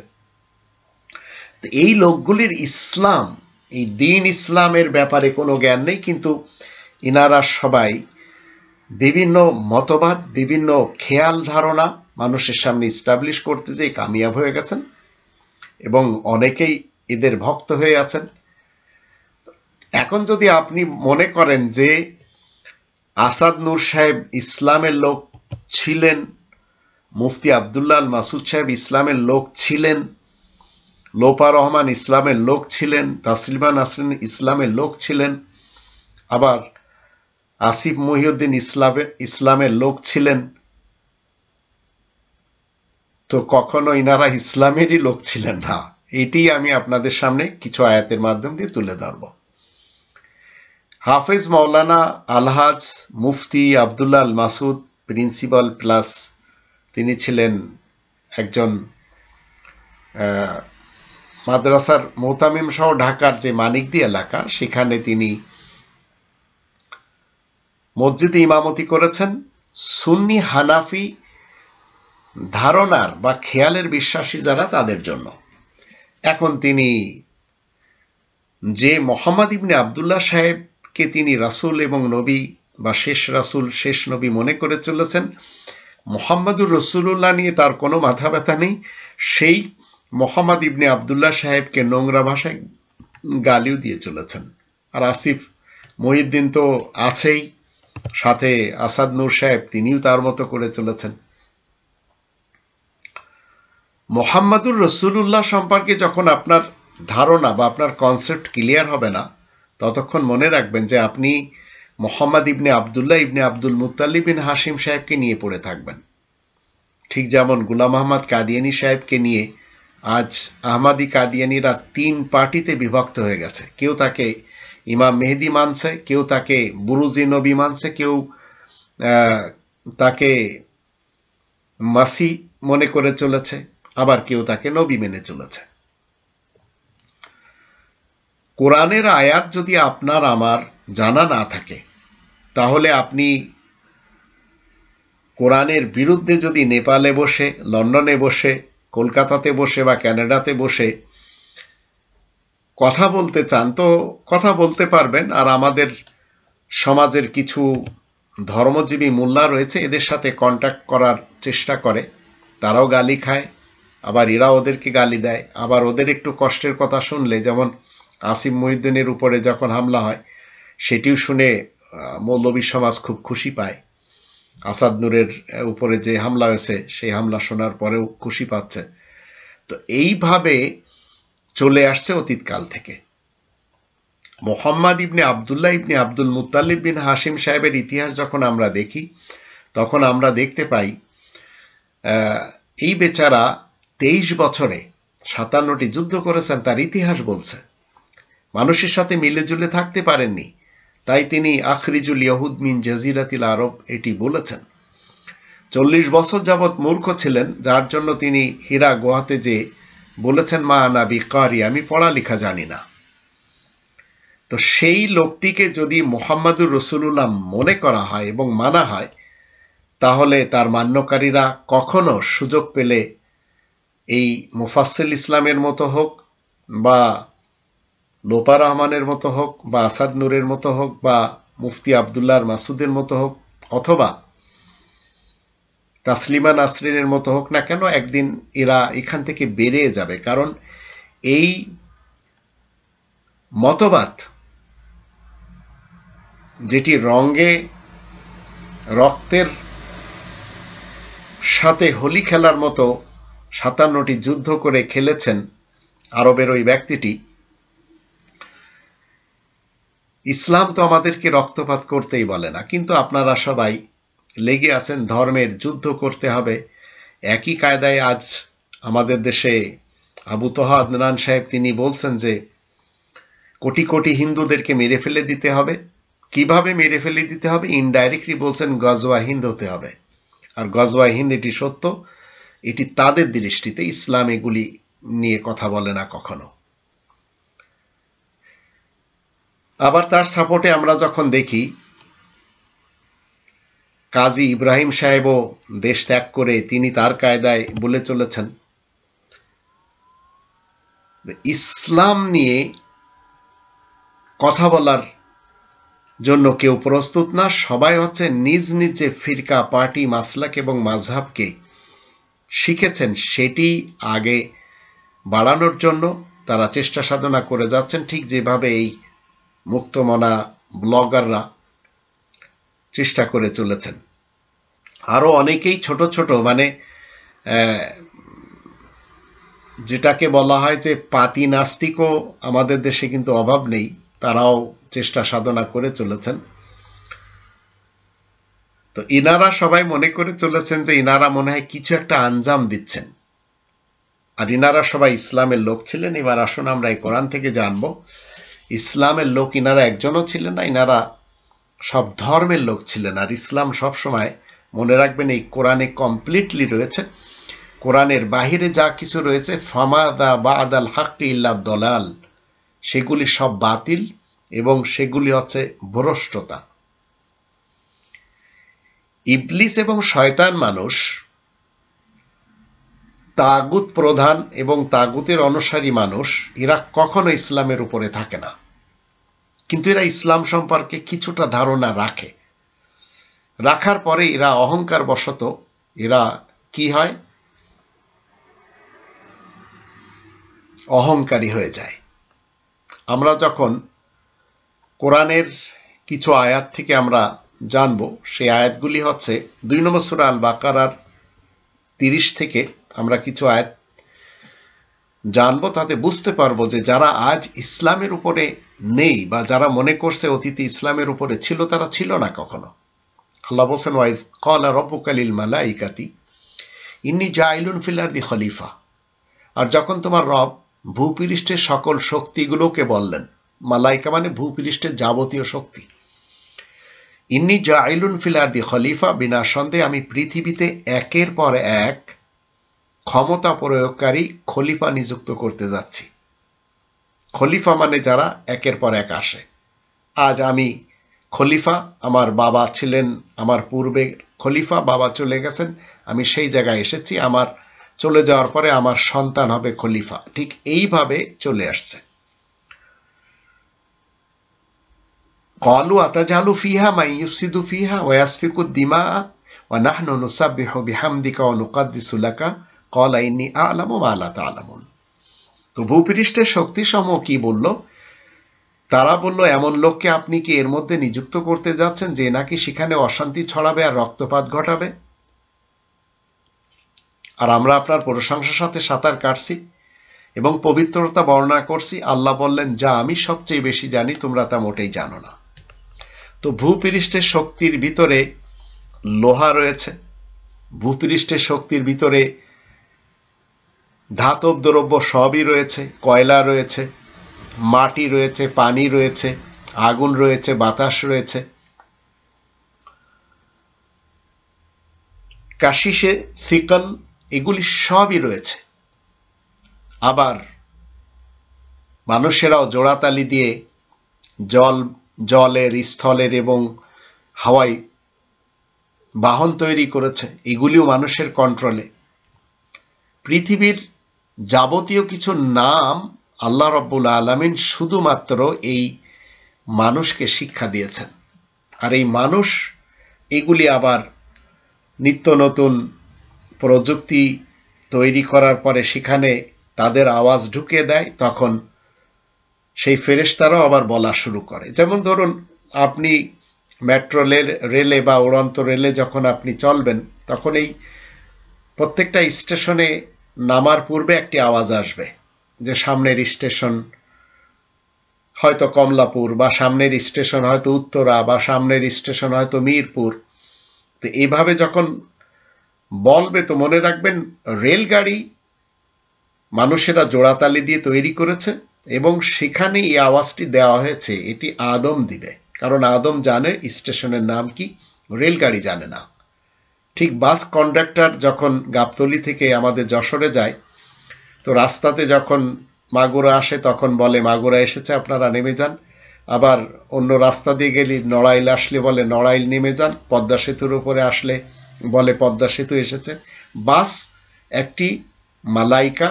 এই লোকগুলির ইসলাম, এই দ্বীন ইসলামের ব্যাপারে কোনো জ্ঞান নেই, কিন্তু ইনারা সবাই বিভিন্ন মতবাদ, বিভিন্ন খেয়াল ধারণা মানুষের সামনে ইস্টাবলিশ করতে যেয়ে কামিয়াব হয়ে গেছেন এবং অনেকেই এদের ভক্ত হয়ে আছেন। এখন যদি আপনি মনে করেন যে আসাদ নূর সাহেব ইসলামের লোক ছিলেন, মুফতি আব্দুল্লাহ আল মাসুদ সাহেব ইসলামের লোক ছিলেন, লোপা রহমান ইসলামের লোক ছিলেন, তাসলিমা নাসরিন ইসলামের লোক ছিলেন, আবার আসিফ মহিউদ্দিন ইসলামের লোক ছিলেন, তো কখনো ইনারা ইসলামেরই লোক ছিলেন না। এটি আমি আপনাদের সামনে কিছু আয়াতের মাধ্যম দিয়ে তুলে ধরব। হাফেজ মাওলানা আলহাজ মুফতি আব্দুল্লাহ আল মাসুদ প্রিন্সিপাল প্লাস তিনি ছিলেন একজন মাদ্রাসার মোতামিম সহ ঢাকার যে মানিকদি এলাকা সেখানে তিনি মসজিদে ইমামতি করেছেন সুন্নি হানাফি ধারণার বা খেয়ালের বিশ্বাসী যারা তাদের জন্য। এখন তিনি যে মোহাম্মদ ইবনে আব্দুল্লাহ সাহেবকে তিনি রাসূল এবং নবী বা শেষ রাসূল শেষ নবী মনে করে চলেছেন, মুহাম্মদুর রাসূলুল্লাহ নিয়ে তার কোনো মাথা ব্যথা নেই, সেই মোহাম্মদ ইবনে আব্দুল্লাহ সাহেবকে নোংরা ভাষায় গালিও দিয়ে চলেছেন। আর আসিফ মহিউদ্দিন তো আছেই, সাথে আসাদ নূর সাহেব তিনিও তার মতো করে চলেছেন। মুহাম্মদুর রাসূলুল্লাহ সম্পর্কে যখন আপনার ধারণা বা আপনার কনসেপ্ট ক্লিয়ার হবে না, ততক্ষণ মনে রাখবেন যে আপনি মুহাম্মদ ইবনে আব্দুল্লাহ ইবনে আব্দুল মুত্তালিব বিন হাশিম সাহেবকে নিয়ে পড়ে থাকবেন। ঠিক যেমন গোলাম আহমদ কাদিয়ানী সাহেবকে নিয়ে আজ আহমাদি কাদিয়ানীরা 3 পার্টিতে বিভক্ত হয়ে গেছে। কেউ তাকে ইমাম মেহেদি মানছে, কেউ তাকে বুরুজি নবী মানছে, কেউ তাকে মাসি মনে করে চলেছে, আবার কেউ তাকে নবী মেনে চলেছে। কোরআনের আয়াত যদি আপনার আমার জানা না থাকে, তাহলে আপনি কোরআনের বিরুদ্ধে যদি নেপালে বসে, লন্ডনে বসে, কলকাতাতে বসে বা কানাডাতে বসে কথা বলতে চান তো কথা বলতে পারবেন। আর আমাদের সমাজের কিছু ধর্মজীবী মোল্লা রয়েছে, এদের সাথে কন্ট্যাক্ট করার চেষ্টা করে, তারাও গালি খায়, আবার এরা ওদেরকে গালি দেয়। আবার ওদের একটু কষ্টের কথা শুনলে, যেমন আসিফ মহিউদ্দিনের উপরে যখন হামলা হয় সেটিও শুনে মৌলবী সমাজ খুব খুশি পায়। আসাদ নূরের উপরে যে হামলা হয়েছে সেই হামলা শোনার পরেও খুশি পাচ্ছে। তো এইভাবে চলে আসছে অতীতকাল থেকে। মুহাম্মদ ইবনে আব্দুল্লাহ ইবনে আব্দুল মুত্তালিব বিন হাশিম সাহেবের ইতিহাস যখন আমরা দেখি, তখন আমরা দেখতে পাই এই বেচারা 23 বছরে 57টি যুদ্ধ করেছেন, তার ইতিহাস বলছে। মানুষের সাথে মিলে জুলে থাকতে পারেননি, তাই তিনি আখরিজুল ইয়াহুদ মিন জাজিরাতিল আরব এটি বলেছেন। 40 বছর যাবৎ মূর্খ ছিলেন, যার জন্য তিনি হীরা গুহাতে যে বলেছেন, মা আনা বিকারি, আমি পড়ালেখা জানি না। তো সেই লোকটিকে যদি মুহাম্মদুর রাসূলুল্লাহ মনে করা হয় এবং মানা হয়, তাহলে তার মান্যকারীরা কখনো সুযোগ পেলে এই মুফাসসিল ইসলামের মতো হোক বা লোপা রহমানের মতো হোক বা আসাদ নূরের মতো হোক বা মুফতি আব্দুল্লাহ মাসুদের মতো হোক অথবা তাসলিমা নাসরিনের মতো হোক না কেন, একদিন এরা এখান থেকে বেরিয়ে যাবে। কারণ এই মতবাদ যেটি রক্তের সাথে হোলি খেলার মতো 57টি যুদ্ধ করে খেলেছেন আরবের ওই ব্যক্তিটি, ইসলাম তো আমাদেরকে রক্তপাত করতেই বলে না, কিন্তু আপনারা সবাই লেগে আছেন ধর্মের যুদ্ধ করতে হবে। একই কায়দায় আজ আমাদের দেশে আবু তোহা আদনান সাহেব তিনি বলছেন যে কোটি কোটি হিন্দুদেরকে মেরে ফেলে দিতে হবে। কিভাবে মেরে ফেলে দিতে হবে? ইনডাইরেক্টলি বলছেন গজওয়া হিন্দ হতে হবে। আর গজওয়া হিন্দ এটি সত্য, এটি তাদের দৃষ্টিতে। ইসলাম এগুলি নিয়ে কথা বলে না কখনো। আবার তার সাপোর্টে আমরা যখন দেখি কাজী ইব্রাহিম সাহেবও দেশ ত্যাগ করে তিনি তার কায়দায় বলে চলেছেন। ইসলাম নিয়ে কথা বলার জন্য কেউ প্রস্তুত না। সবাই হচ্ছে নিজ নিজ যে ফিরকা, পার্টি, মাসলাক এবং মাযহাবকে শিখেছেন সেটি আগে বাড়ানোর জন্য তারা চেষ্টা সাধনা করে যাচ্ছেন, ঠিক যেভাবে এই মুক্তমনা ব্লগাররা চেষ্টা করে চলেছেন। আরো অনেকেই ছোট ছোট মানে যেটাকে বলা হয় যে পাতি নাস্তিকও আমাদের দেশে কিন্তু অভাব নেই, তারাও চেষ্টা সাধনা করে চলেছেন। তো ইনারা সবাই মনে করে চলেছেন যে ইনারা মনে হয় কিছু একটা আঞ্জাম দিচ্ছেন, আর ইনারা সবাই ইসলামের লোক ছিলেন। এবার আসুন আমরা এই কোরআন থেকে জানবো ইসলামের লোক ইনারা একজনও ছিলেন না, ইনারা সব ধর্মের লোক ছিলেন। আর ইসলাম সব সময় মনে রাখবেন এই কোরআনে কমপ্লিটলি রয়েছে। কোরআনের বাহিরে যা কিছু রয়েছে ফামাদা বাদাল হাক্কি ইল্লা দলাল, সেগুলি সব বাতিল এবং সেগুলি হচ্ছে ভ্রষ্টতা। ইবলিস এবং শয়তান মানুষ তাগুত প্রধান এবং তাগুতের অনুসারী মানুষ, এরা কখনো ইসলামের উপরে থাকে না, কিন্তু এরা ইসলাম সম্পর্কে কিছুটা ধারণা রাখে। রাখার পরে এরা অহংকার বশত এরা কি হয়, অহংকারী হয়ে যায়। আমরা যখন কোরআনের কিছু আয়াত থেকে আমরা জানবো, সেই আয়াতগুলি হচ্ছে 2 নম্বর সূরা আল বাকারার 30 থেকে আমরা কিছু আয়াত জানবো। তাতে বুঝতে পারবো যে যারা আজ ইসলামের উপরে নেই বা যারা মনে করছে অতীতে ইসলামের উপরে ছিল, তারা ছিল না কখনো। আল্লাহ বলেন ওয়াইজ ক্বালা রাব্বুকা লিল মালাইকাতি ইন্নী জাইলুন ফিল আরদি খলিফা। আর যখন তোমার রব ভূপৃষ্ঠের সকল শক্তিগুলোকে বললেন, মালাইকা মানে ভূপৃষ্ঠের যাবতীয় শক্তি, ইন্নী জাইলুন ফিল আরদি খলিফা, বিনা সন্দেহে আমি পৃথিবীতে একের পর এক ক্ষমতা প্রয়োগকারী খলিফা নিযুক্ত করতে যাচ্ছি। খলিফা মানে যারা একের পর এক আসে। আজ আমি খলিফা, আমার বাবা ছিলেন আমার পূর্বে খলিফা, বাবা চলে গেছেন, আমি সেই জায়গায় এসেছি, আমার চলে যাওয়ার পরে আমার সন্তান হবে খলিফা। ঠিক এইভাবে চলে আসছে। ক্বালু আতাজালু ফিহা মান ইউফসিদু ফিহা ওয়া ইয়াসফিকু দিমা ওয়া নাহনু নুসাব্বিহু বিহামদিকা ওয়া নুকাদ্দিসু লাকা ক্বালা ইন্নী আ'লামু মা লা তা'লামুন। তো ভূপৃষ্ঠের শক্তিসমূহ কি বলল? তারা বলল, এমন লোককে আপনি কি এর মধ্যে নিযুক্ত করতে যাচ্ছেন যে নাকি সেখানে অশান্তি ছড়াবে আর রক্তপাত ঘটাবে? আর আমরা আপনার প্রশংসার সাথে সাঁতার কাটছি এবং পবিত্রতা বর্ণনা করছি। আল্লাহ বললেন, যা আমি সবচেয়ে বেশি জানি তোমরা তা মোটেই জানো না। তো ভূপৃষ্ঠের শক্তির ভিতরে লোহা রয়েছে, ভূপৃষ্ঠের শক্তির ভিতরে ধাতব দ্রব্য সবই রয়েছে, কয়লা রয়েছে, মাটি রয়েছে, পানি রয়েছে, আগুন রয়েছে, বাতাস রয়েছে, কাশিসে সিকল, এগুলি সবই রয়েছে। আবার মানুষেরাও জোড়াতালি দিয়ে জলের, স্থলের এবং হাওয়ায় বাহন তৈরি করেছে, এগুলিও মানুষের কন্ট্রোলে। পৃথিবীর যাবতীয় কিছু নাম আল্লাহ রাব্বুল আলামিন শুধুমাত্র এই মানুষকে শিক্ষা দিয়েছেন। আর এই মানুষ এগুলি আবার নিত্য নতুন প্রযুক্তি তৈরি করার পরে সেখানে তাদের আওয়াজ ঢুকিয়ে দেয়, তখন সেই ফেরেশতারাও আবার বলা শুরু করে। যেমন ধরুন, আপনি মেট্রো রেলে বা উড়ন্ত রেলে যখন আপনি চলবেন, তখন এই প্রত্যেকটা স্টেশনে নামার পূর্বে একটি আওয়াজ আসবে যে সামনের স্টেশন হয়তো কমলাপুর, বা সামনের স্টেশন হয়তো উত্তরা, বা সামনের স্টেশন হয়তো মিরপুর। তো এইভাবে যখন বলবে, তো মনে রাখবেন রেলগাড়ি মানুষেরা জোড়াতালি দিয়ে তৈরি করেছে এবং সেখানে এই আওয়াজটি দেওয়া হয়েছে, এটি আদম দিবে, কারণ আদম জানে স্টেশনের নাম কি, রেলগাড়ি জানে না। ঠিক বাস কন্ডাক্টর যখন গাবতলী থেকে আমাদের যশোরে যায়, তো রাস্তাতে যখন মাগুরা আসে তখন বলে মাগুরা এসেছে, আপনারা নেমে যান। আবার অন্য রাস্তা দিয়ে গেলে নড়াইল আসলে বলে নড়াইল নেমে যান। পদ্মা সেতুর উপরে আসলে বলে পদ্মা সেতু এসেছে। বাস একটি মালাইকা,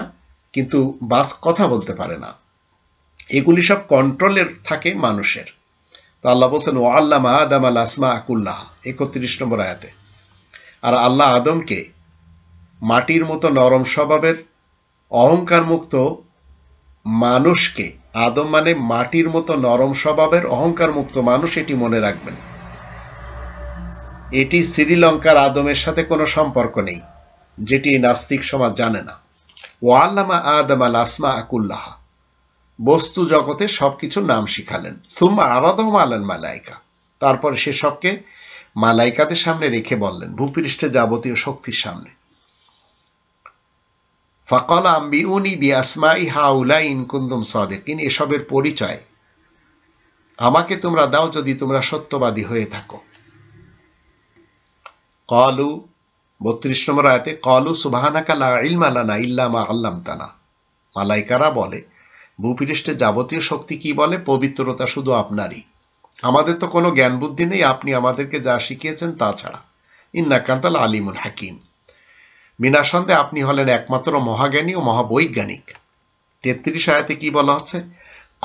কিন্তু বাস কথা বলতে পারে না। এগুলি সব কন্ট্রোলের থাকে মানুষের। তো আল্লাহ বলছেন ও আল্লামা আদম আল আসমা আকুল্লাহ 31 নম্বর আয়াতে। আর আল্লাহ আদমকে মাটির মতো নরম স্বভাবের অহংকার মুক্ত মানুষকে, আদম মানে মাটির মতো নরম স্বভাবের অহংকার মুক্ত মানুষ, এটি মনে রাখবেন। এটি শ্রীলঙ্কার আদমের সাথে কোনো সম্পর্ক নেই, যেটি নাস্তিক সমাজ জানে না। ওয়াল্লামা আদম আল আসমা আকুল্লাহ, বস্তু জগতে সবকিছুর নাম শিখালেন। সুম্মা আরাদহুম আলাল মালাইকা, তারপর সে সবকে মালাইকাদের সামনে রেখে বললেন, ভূপৃষ্ঠে যাবতীয় শক্তির সামনে। ফাকাল আম্বিউনি বিআসমাই হাউলাই ইন কুনতুম সাদিকিন, এসবের পরিচয় আমাকে তোমরা দাও যদি তোমরা সত্যবাদী হয়ে থাকো। ক্বালু 32 নম্বর আয়াতে, ক্বালু সুবহানাকা লা ইলমা লানা ইল্লা মা আল্লামতানা, মালাইকারা বলে ভূপৃষ্ঠে যাবতীয় শক্তি কি বলে, পবিত্রতা শুধু আপনারই, আমাদের তো কোনো জ্ঞান বুদ্ধি নেই, আপনি আমাদেরকে যা শিখিয়েছেন তা ছাড়া। ইন্নাকা আনতাল আলিমুল হাকিম, বিনা সন্দেহে আপনি হলেন একমাত্র মহাজ্ঞানী ও মহাবৈজ্ঞানিক। 33 আয়াতে কি বলা হচ্ছে,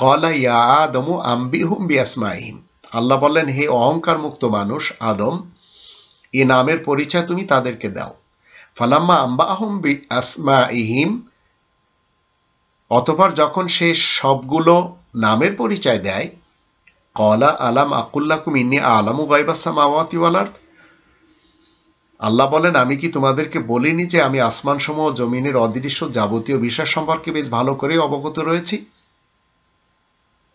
ক্বালা ইয়া আদমু আম্বিহুম বিআসমাইহিম, আল্লাহ বললেন হে অহংকার মুক্ত মানুষ আদম, এই নামের পরিচয় তুমি তাদেরকে দাও। ফালাম্মা আম্বাহুম বিআসমাইহিম, অতঃপর যখন সে সবগুলো নামের পরিচয় দেয়, ক্বালা আলাম আকুল্লাকুম ইন্নী আ'লামু গায়বাস সামাওয়াতি ওয়াল আরদ, আল্লাহ বলেন আমি কি তোমাদেরকে বলিনি যে আমি আসমান সমূহ জমিনের অদৃশ্য যাবতীয় বিষয় সম্পর্কে বেশ ভালো করে অবগত রয়েছি।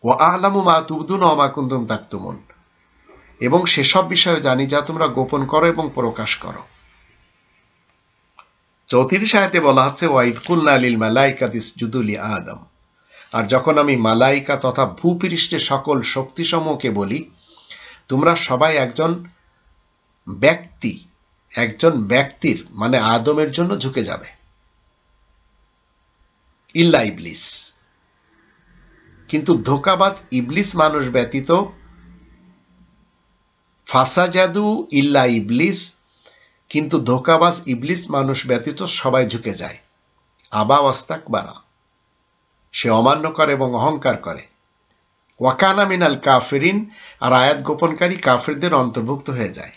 ওয়া আ'লামু মা তুবদুনা ওয়া মা কুনতুম তাকতুমুন, এবং সেসব বিষয়ে জানি যা তোমরা গোপন করো এবং প্রকাশ করো। 34 আয়াতে বলা হচ্ছে ওয়াইদ কুলনা লিল মালাইকাতি ইসজুদু লি আদম, আর যখন আমি মালাইকা তথা ভূপৃষ্ঠের সকল শক্তিসমূহকে বলি তোমরা সবাই একজন ব্যক্তির মানে আদমের জন্য ঝুঁকে যাবে, ইল্লা ইবলিস, কিন্তু ধোঁকাবাজ ইবলিস মানুষ ব্যতীত, ফাসাজাদু ইল্লা ইবলিস, কিন্তু ধোঁকাবাজ ইবলিস মানুষ ব্যতীত সবাই ঝুঁকে যায়। আবা ওয়াস্তাকবারা, সে অমান্য করে এবং অহংকার করে। ওয়াকানা মিনাল কাফিরিন, আর আয়াত গোপনকারী কাফিরদের অন্তর্ভুক্ত হয়ে যায়।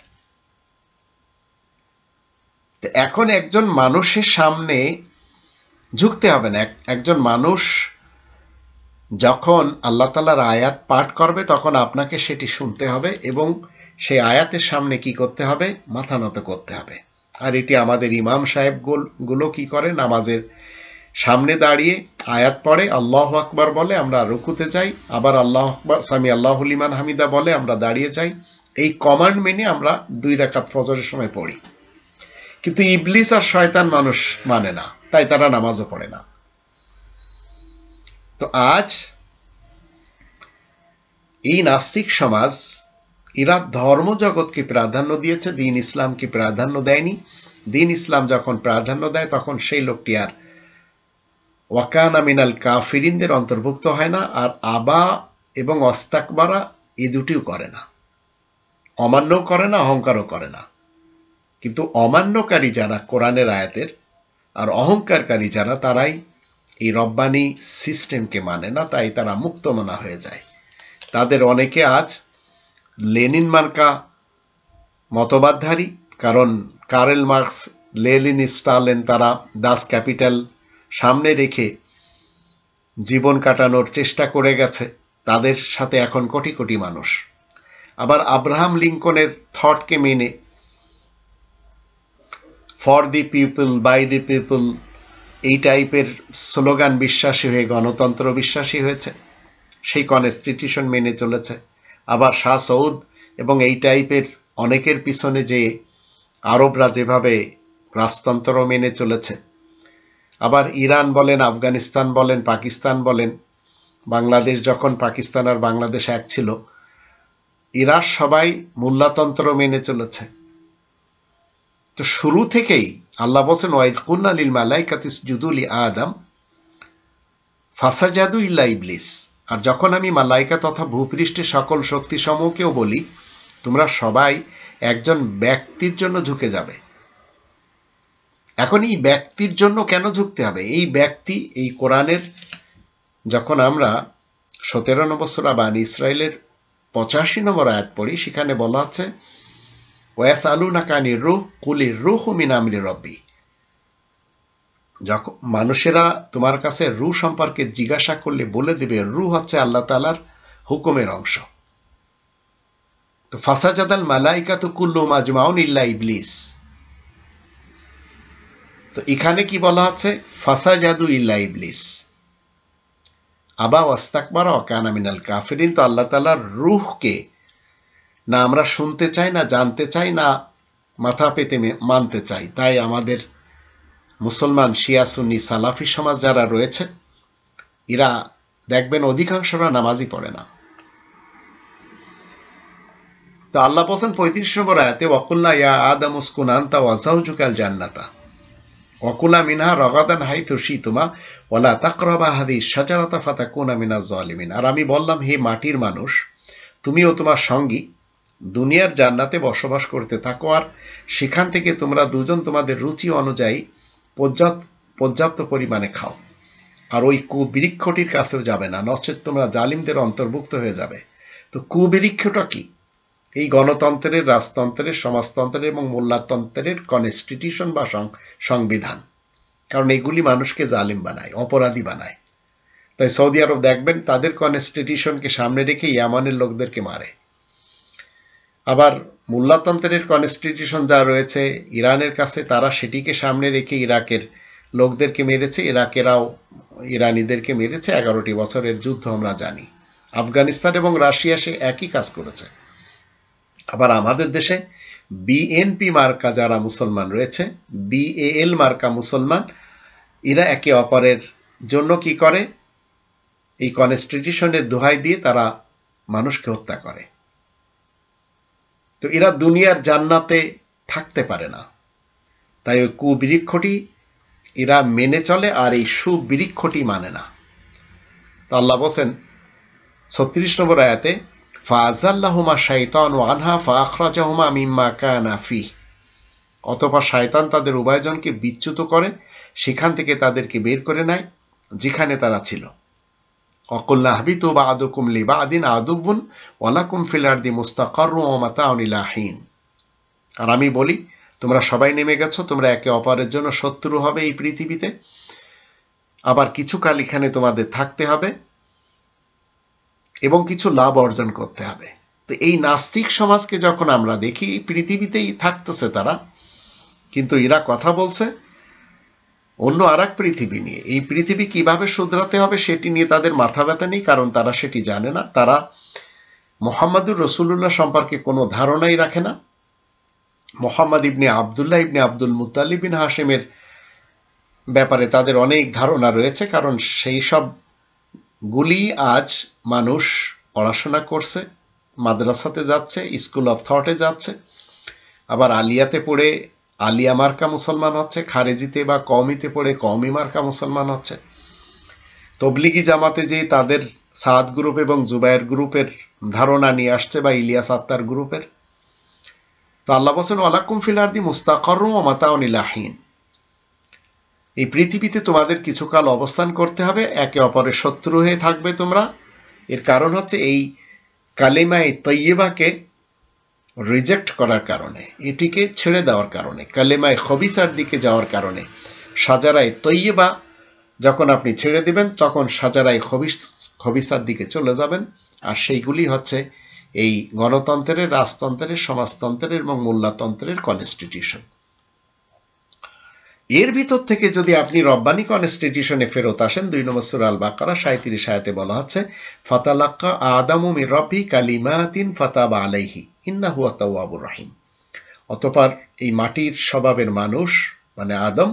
এখন একজন মানুষের সামনে ঝুঁকতে হবে না। একজন মানুষ যখন আল্লাহ তাআলার আয়াত পাঠ করবে তখন আপনাকে সেটি শুনতে হবে এবং সেই আয়াতের সামনে কি করতে হবে, মাথা নত করতে হবে। আর এটি আমাদের ইমাম সাহেব গুলো কি করে, নামাজের সামনে দাঁড়িয়ে আয়াত পড়ে, আল্লাহু আকবার বলে, আমরা রুকুতে যাই, আবার আল্লাহু আকবার সামি আল্লাহু লিমান হামিদা বলে আমরা দাঁড়িয়ে যাই। এই কমান্ড মেনে আমরা 2 রাকাত ফজরের সময় পড়ি। কিন্তু ইবলিস আর শয়তান মানুষ মানে না, তাই তারা নামাজও পড়ে না। তো আজ এই নাস্তিক সমাজ, এরা ধর্ম জগৎকে প্রাধান্য দিয়েছে, দ্বীন ইসলামকে প্রাধান্য দেয়নি। দ্বীন ইসলাম যখন প্রাধান্য দেয় তখন সেই লোকটি আর ওয়াকানা মিনাল কাফিরিনদের অন্তর্ভুক্ত হয় না। আর আবা এবং অস্তাকবারা এই দুটিও করে না, অমান্যও করে না, অহংকারও করে না। কিন্তু অমান্যকারী যারা কোরআনের আয়াতের আর অহংকারকারী যারা, তারাই এই রব্বানি সিস্টেমকে মানে না, তাই তারা মুক্তমনা হয়ে যায়। তাদের অনেকে আজ লেনিন মার্কা মতবাদধারী, কারণ কার্ল মার্কস, লেনিন, স্টালিন তারা দাস ক্যাপিটাল সামনে রেখে জীবন কাটানোর চেষ্টা করে গেছে। তাদের সাথে এখন কোটি কোটি মানুষ। আবার আব্রাহাম লিঙ্কনের থটকে মেনে for the people, by the people, এই টাইপের স্লোগান বিশ্বাসী হয়ে গণতন্ত্র বিশ্বাসী হয়েছে, সেই কনস্টিটিউশন মেনে চলেছে। আবার শাহ সৌদ এবং এই টাইপের অনেকের পিছনে যে আরবরা যেভাবে রাজতন্ত্র মেনে চলেছে, আবার ইরান বলেন, আফগানিস্তান বলেন, পাকিস্তান বলেন, বাংলাদেশ যখন পাকিস্তান আর বাংলাদেশ এক ছিল, এরা সবাই মোল্লাতন্ত্র মেনে চলেছে। তো শুরু থেকেই আল্লাহ বলেন ওয়াইদ কুলনা লিল মালাইকাতি ইসজুদু লি আদম ফাসাজাদু ইল্লা ইবলিস, আর যখন আমি মালাইকা তথা ভূপৃষ্ঠের সকল শক্তি সমূহকেও বলি তোমরা সবাই একজন ব্যক্তির জন্য ঝুঁকে যাবে। এখন এই ব্যক্তির জন্য কেন ঝুঁকতে হবে? এই ব্যক্তি, এই কোরআনের যখন আমরা 17 নম্বর সূরা বানী ইসরাইলের 85 নম্বর আয়াত পড়ি, সেখানে বলা আছে ওয়াসালুনাকা আনির রূহ কুলির রূহু মিন আমরি রাব্বি। যখন মানুষেরা তোমার কাছে রূহ সম্পর্কে জিজ্ঞাসা করলে বলে দিবে রূহ হচ্ছে আল্লাহ তাআলার হুকুমের অংশ। তো ফাসাজাদাল মালাইকাতু কুল্লুহুম আজমাউন ইল্লা ইবলিস। তো এখানে কি বলা হচ্ছে? ফাসাজাদু ইল্লা ইবলিস আবা ওয়াস্তাকবারা ওয়া কানা মিনাল কাফিরিন। তো আল্লাহ তাআলার রূহকে না আমরা শুনতে চাই, না জানতে চাই, না মাথা পেতে মানতে চাই। তাই আমাদের মুসলমান শিয়া সুন্নি সালাফি সমাজ যারা রয়েছে, এরা দেখবেন অধিকাংশরা নামাজই পড়ে না। তো আল্লাহ বলেন 35 নম্বর আয়াতে ওয়াকুল্লা ইয়া আদামু উসকুন আনতা ওয়া যাওজুকাল জান্নাতা ওয়াকুলা মিনহা রাগাদান হাইথু শিতুমা ওয়ালা তাকরাবা হাদিস শাজারাতা ফাতাকুনা মিনাজ জালিমিন। আর আমি বললাম, হে মাটির মানুষ, তুমি ও তোমার সঙ্গী দুনিয়ার জান্নাতে বসবাস করতে থাকো, আর সেখান থেকে তোমরা দুজন তোমাদের রুচি অনুযায়ী পর্যাপ্ত পরিমাণে খাও, আর ওই কুবৃক্ষটির কাছেও যাবে না, নচেত তোমরা জালিমদের অন্তর্ভুক্ত হয়ে যাবে। তো কুবৃক্ষটা কি? এই গণতন্ত্রের, রাজতন্ত্রের, সমাজতন্ত্রের এবং মোল্লাতন্ত্রের কনস্টিটিউশন বা সংবিধান। কারণ এগুলি মানুষকে জালিম বানায়, অপরাধী বানায়। তাই সৌদি আরব দেখবেন তাদের কনস্টিটিউশনকে সামনে রেখে ইয়ামানের লোকদেরকে মারে। আবার মোল্লাতন্ত্রের কনস্টিটিউশন যা রয়েছে ইরানের কাছে, তারা সেটিকে সামনে রেখে ইরাকের লোকদেরকে মেরেছে, ইরাকেরাও ইরানিদেরকে মেরেছে। 11টি বছরের যুদ্ধ আমরা জানি। আফগানিস্তান এবং রাশিয়া সে একই কাজ করেছে। আবার আমাদের দেশে বিএনপি মার্কা যারা মুসলমান রয়েছে, বিএএল মার্কা মুসলমান, এরা একে অপরের জন্য কি করে? এই কনস্টিটিউশনের দোহাই দিয়ে তারা মানুষকে হত্যা করে। তো এরা দুনিয়ার জান্নাতে থাকতে পারে না, তাই ওই কুবৃক্ষটি এরা মেনে চলে, আর এই সুবৃক্ষটি মানে না। তো আল্লাহ বলেন 36 নম্বর আয়াতে ফাআযাল্লাহুমা শাইতানু আনহা ফাআখরাজাহুমা মিম্মা কানা ফিহ। অতঃপর শয়তান তাদের উভয়জনকে বিচ্যুত করে সেখান থেকে তাদেরকে বের করে নেয় যেখানে তারা ছিল। ওয়াকুল্না হাবিতু বা'দুকুম লিবা'দিন আদুউন ওয়া লাকুম ফিল আরদি মুস্তাকাররুন ওয়া মাতাউন ইলা হিন। আর আমি বলি, তোমরা সবাই নেমে গেছো, তোমরা একে অপরের জন্য শত্রু হবে এই পৃথিবীতে, আবার কিছুকাল এখানে তোমাদের থাকতে হবে এবং কিছু লাভ অর্জন করতে হবে। তো এই নাস্তিক সমাজকে যখন আমরা দেখি, পৃথিবীতেই থাকতেছে তারা, কিন্তু এরা কথা বলছে অন্য আরেক পৃথিবী নিয়ে। এই পৃথিবী কিভাবে শুধরাতে হবে সেটি নিয়ে তাদের মাথা ব্যথা নেই, কারণ তারা সেটি জানে না। তারা মুহাম্মদুর রাসূলুল্লাহ সম্পর্কে কোনো ধারণাই রাখে না। মুহাম্মদ ইবনে আবদুল্লাহ ইবনে আব্দুল মুত্তালিব বিন হাশিমের ব্যাপারে তাদের অনেক ধারণা রয়েছে, কারণ সেই সব গুলি আজ মানুষ পড়াশোনা করছে, মাদ্রাসাতে যাচ্ছে, স্কুল অফ থটে যাচ্ছে, আবার আলিয়াতে পড়ে আলিয়া মার্কা মুসলমান হচ্ছে, খারেজিতে বা কওমিতে পড়ে কওমি মার্কা মুসলমান হচ্ছে, তবলিগি জামাতে যে তাদের সাদ গ্রুপ এবং জুবায়ের গ্রুপের ধারণা নিয়ে আসছে, বা ইলিয়াস আত্তার গ্রুপের। তো আল্লাহ বলেন ওয়ালাকুম ফিল আরদি মুস্তাকাররুন ওয়া মাতাউন ইলা হিন। এই পৃথিবীতে তোমাদের কিছুকাল অবস্থান করতে হবে, একে অপরের শত্রু হয়ে থাকবে তোমরা। এর কারণ হচ্ছে এই কালিমায়ে তৈয়বাকে রিজেক্ট করার কারণে, এটিকে ছেড়ে দেওয়ার কারণে, কালিমায়ে খবিসার দিকে যাওয়ার কারণে। শাজারায়ে তৈয়বা যখন আপনি ছেড়ে দিবেন, তখন শাজারায়ে খবিসার দিকে চলে যাবেন। আর সেইগুলি হচ্ছে এই গণতন্ত্রের, রাজতন্ত্রের, সমাজতন্ত্রের এবং মোল্লাতন্ত্রের কনস্টিটিউশন। এর ভিতর থেকে যদি আপনি রব্বানি কনস্টিটিউশনে ফেরত আসেন, 2 নম্বর সূরা আল বাকারা 37 আয়াতে বলা হচ্ছে ফাতালাক্কা আদামু মির রাব্বি কালিমাতিন ফাতাবা আলাইহি ইন্নাহু আত-তাওয়াবুর রহিম। অতঃপর এই মাটির স্বভাবের মানুষ মানে আদম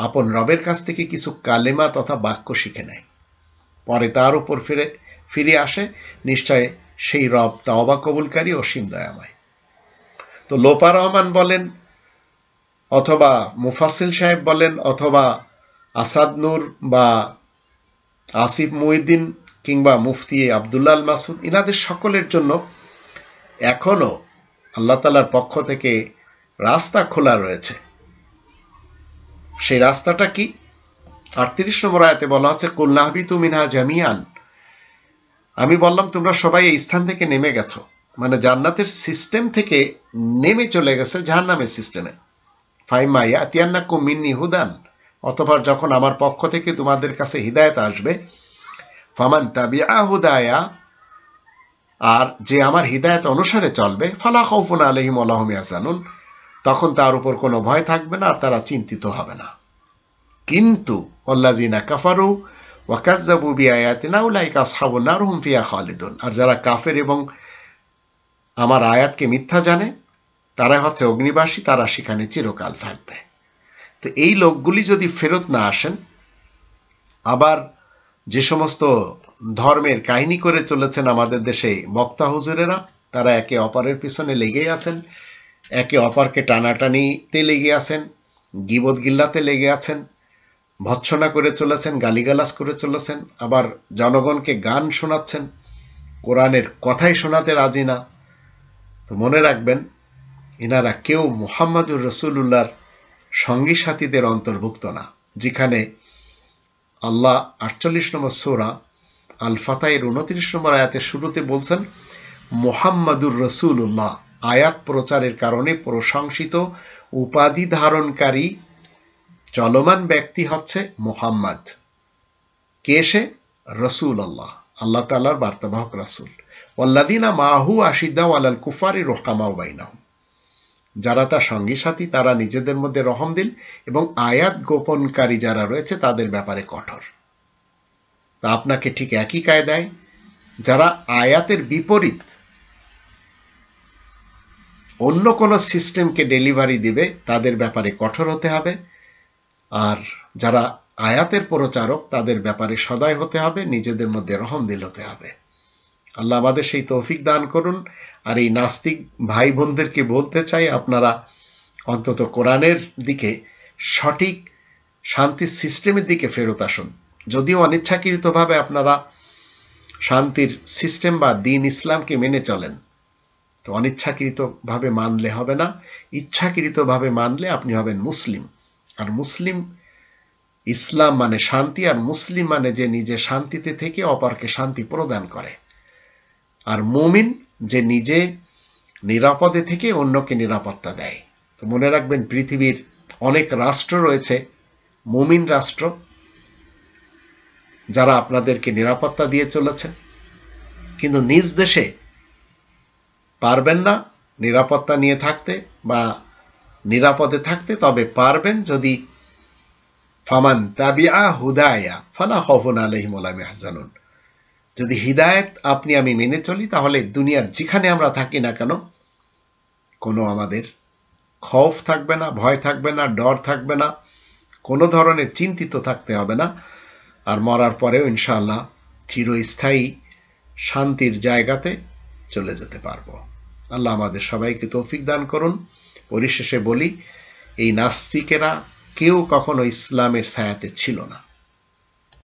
আপন রবের কাছ থেকে কিছু কালেমা তথা বাক্য শিখে নেয়, পরে তার উপর ফিরে আসে। নিশ্চয় সেই রব তাওবা কবুলকারী, অসীম দয়াময়। তো লোপা রহমান বলেন, অথবা মুফাসিল সাহেব বলেন, অথবা আসাদ নূর বা আসিফ মুহিউদ্দিন কিংবা মুফতি আব্দুল্লাহ আল মাসুদ, ইনাদের সকলের জন্য এখনো আল্লাহ তাআলার পক্ষ থেকে রাস্তা খোলা রয়েছে। সেই রাস্তাটা কি? 38 নম্বর আয়াতে বলা হচ্ছে কুল নাহবিতু মিনহা জামিআন আমি বললাম তোমরা সবাই এই স্থান থেকে নেমে গেছো, মানে জান্নাতের সিস্টেম থেকে নেমে চলে গেছে জাহান্নামের সিস্টেমে। ফাইমা ইয়াতিয়ান্নাকুম মিন্নি হুদান, অতঃপর যখন আমার পক্ষ থেকে তোমাদের কাছে হিদায়াত আসবে, ফামান তাবিআ হুদায়া, আর যে আমার হিদায়াত অনুসারে চলবে, ফালা খাউফুন আলাইহিম ওয়া লা হুম ইয়াহজানুন, তখন তার উপর কোনো ভয় থাকবে না আর তারা চিন্তিত হবে না। কিন্তু আল্লাযিনা কাফারু ওয়া কাযযাবু বিআয়াতিনা উলাইকা আসহাবুন নার হুম ফিহা খালিদুন, আর যারা কাফের এবং আমার আয়াতকে মিথ্যা জানে তারা হচ্ছে অগ্নিবাসী, তারা সেখানে চিরকাল থাকবে। তো এই লোকগুলি যদি ফেরত না আসেন, আবার যে সমস্ত ধর্মের কাহিনী করে চলেছেন আমাদের দেশে বক্তা হুজুরেরা, তারা একে অপরের পিছনে লেগেই আছেন, একে অপরকে টানাটানিতে লেগে আছেন, গীবত গিল্লাতে লেগে আছেন, ভৎসনা করে চলেছেন, গালিগালাজ করে চলেছেন, আবার জনগণকে গান শোনাচ্ছেন, কোরআনের কথাই শোনাতে রাজি না। তো মনে রাখবেন, এনারা কেউ মুহাম্মাদুর রাসূলুল্লাহর সঙ্গী সাথীদের অন্তর্ভুক্ত না, যেখানে আল্লাহ 48 নম্বর সূরা আল ফাতাহের 29 নম্বর আয়াতের শুরুতে বলছেন মুহাম্মাদুর রাসূলুল্লাহ, আয়াত প্রচারের কারণে প্রশংসিত উপাধি ধারণকারী চলমান ব্যক্তি হচ্ছে মুহাম্মদ। কে সে? রাসূলুল্লাহ, আল্লাহ তাআলার বার্তাবাহক রাসূল। ওয়াল্লাযিনা মাহু আশিদ্দাউ আলাল কুফারি রুহামাউ বাইনাহুম, যারা তার সঙ্গী সাথী তারা নিজেদের মধ্যে রহমদিল এবং আয়াত গোপনকারী যারা রয়েছে তাদের ব্যাপারে কঠোর। তা আপনাকে ঠিক একই কায়দায় যারা আয়াতের বিপরীত অন্য কোনো সিস্টেমকে ডেলিভারি দিবে তাদের ব্যাপারে কঠোর হতে হবে, আর যারা আয়াতের প্রচারক তাদের ব্যাপারে সদয় হতে হবে, নিজেদের মধ্যে রহমদিল হতে হবে। আল্লাহ আমাদের সেই তৌফিক দান করুন। আর এই নাস্তিক ভাই বোনদেরকে বলতে চাই, আপনারা অন্তত কোরআনের দিকে, সঠিক শান্তির সিস্টেমের দিকে ফেরত আসুন। যদিও অনিচ্ছাকৃতভাবে আপনারা শান্তির সিস্টেম বা দ্বীন ইসলামকে মেনে চলেন, তো অনিচ্ছাকৃতভাবে মানলে হবে না, ইচ্ছাকৃতভাবে মানলে আপনি হবেন মুসলিম। আর মুসলিম, ইসলাম মানে শান্তি, আর মুসলিম মানে যে নিজে শান্তিতে থেকে অপরকে শান্তি প্রদান করে, আর মুমিন যে নিজে নিরাপদে থেকে অন্যকে নিরাপত্তা দেয়। তো মনে রাখবেন, পৃথিবীর অনেক রাষ্ট্র রয়েছে মুমিন রাষ্ট্র, যারা আপনাদেরকে নিরাপত্তা দিয়ে চলেছে, কিন্তু নিজ দেশে পারবেন না নিরাপত্তা নিয়ে থাকতে বা নিরাপদে থাকতে। তবে পারবেন যদি ফামান তাবিআ হুদায়া ফালা খাউফুন আলাইহিম ওয়া লা হুম ইয়াহজানুন, যদি হিদায়াত আপনি আমি মেনে চলি, তাহলে দুনিয়ার যেখানে আমরা থাকি না কেন কোনো আমাদের খৌফ থাকবে না, ভয় থাকবে না, ডর থাকবে না, কোনো ধরনের চিন্তিত থাকতে হবে না। আর মরার পরেও ইনশাআল্লাহ চিরস্থায়ী শান্তির জায়গাতে চলে যেতে পারবো। আল্লাহ আমাদের সবাইকে তৌফিক দান করুন। পরিশেষে বলি, এই নাস্তিকেরা কেউ কখনো ইসলামের ছায়াতে ছিল না।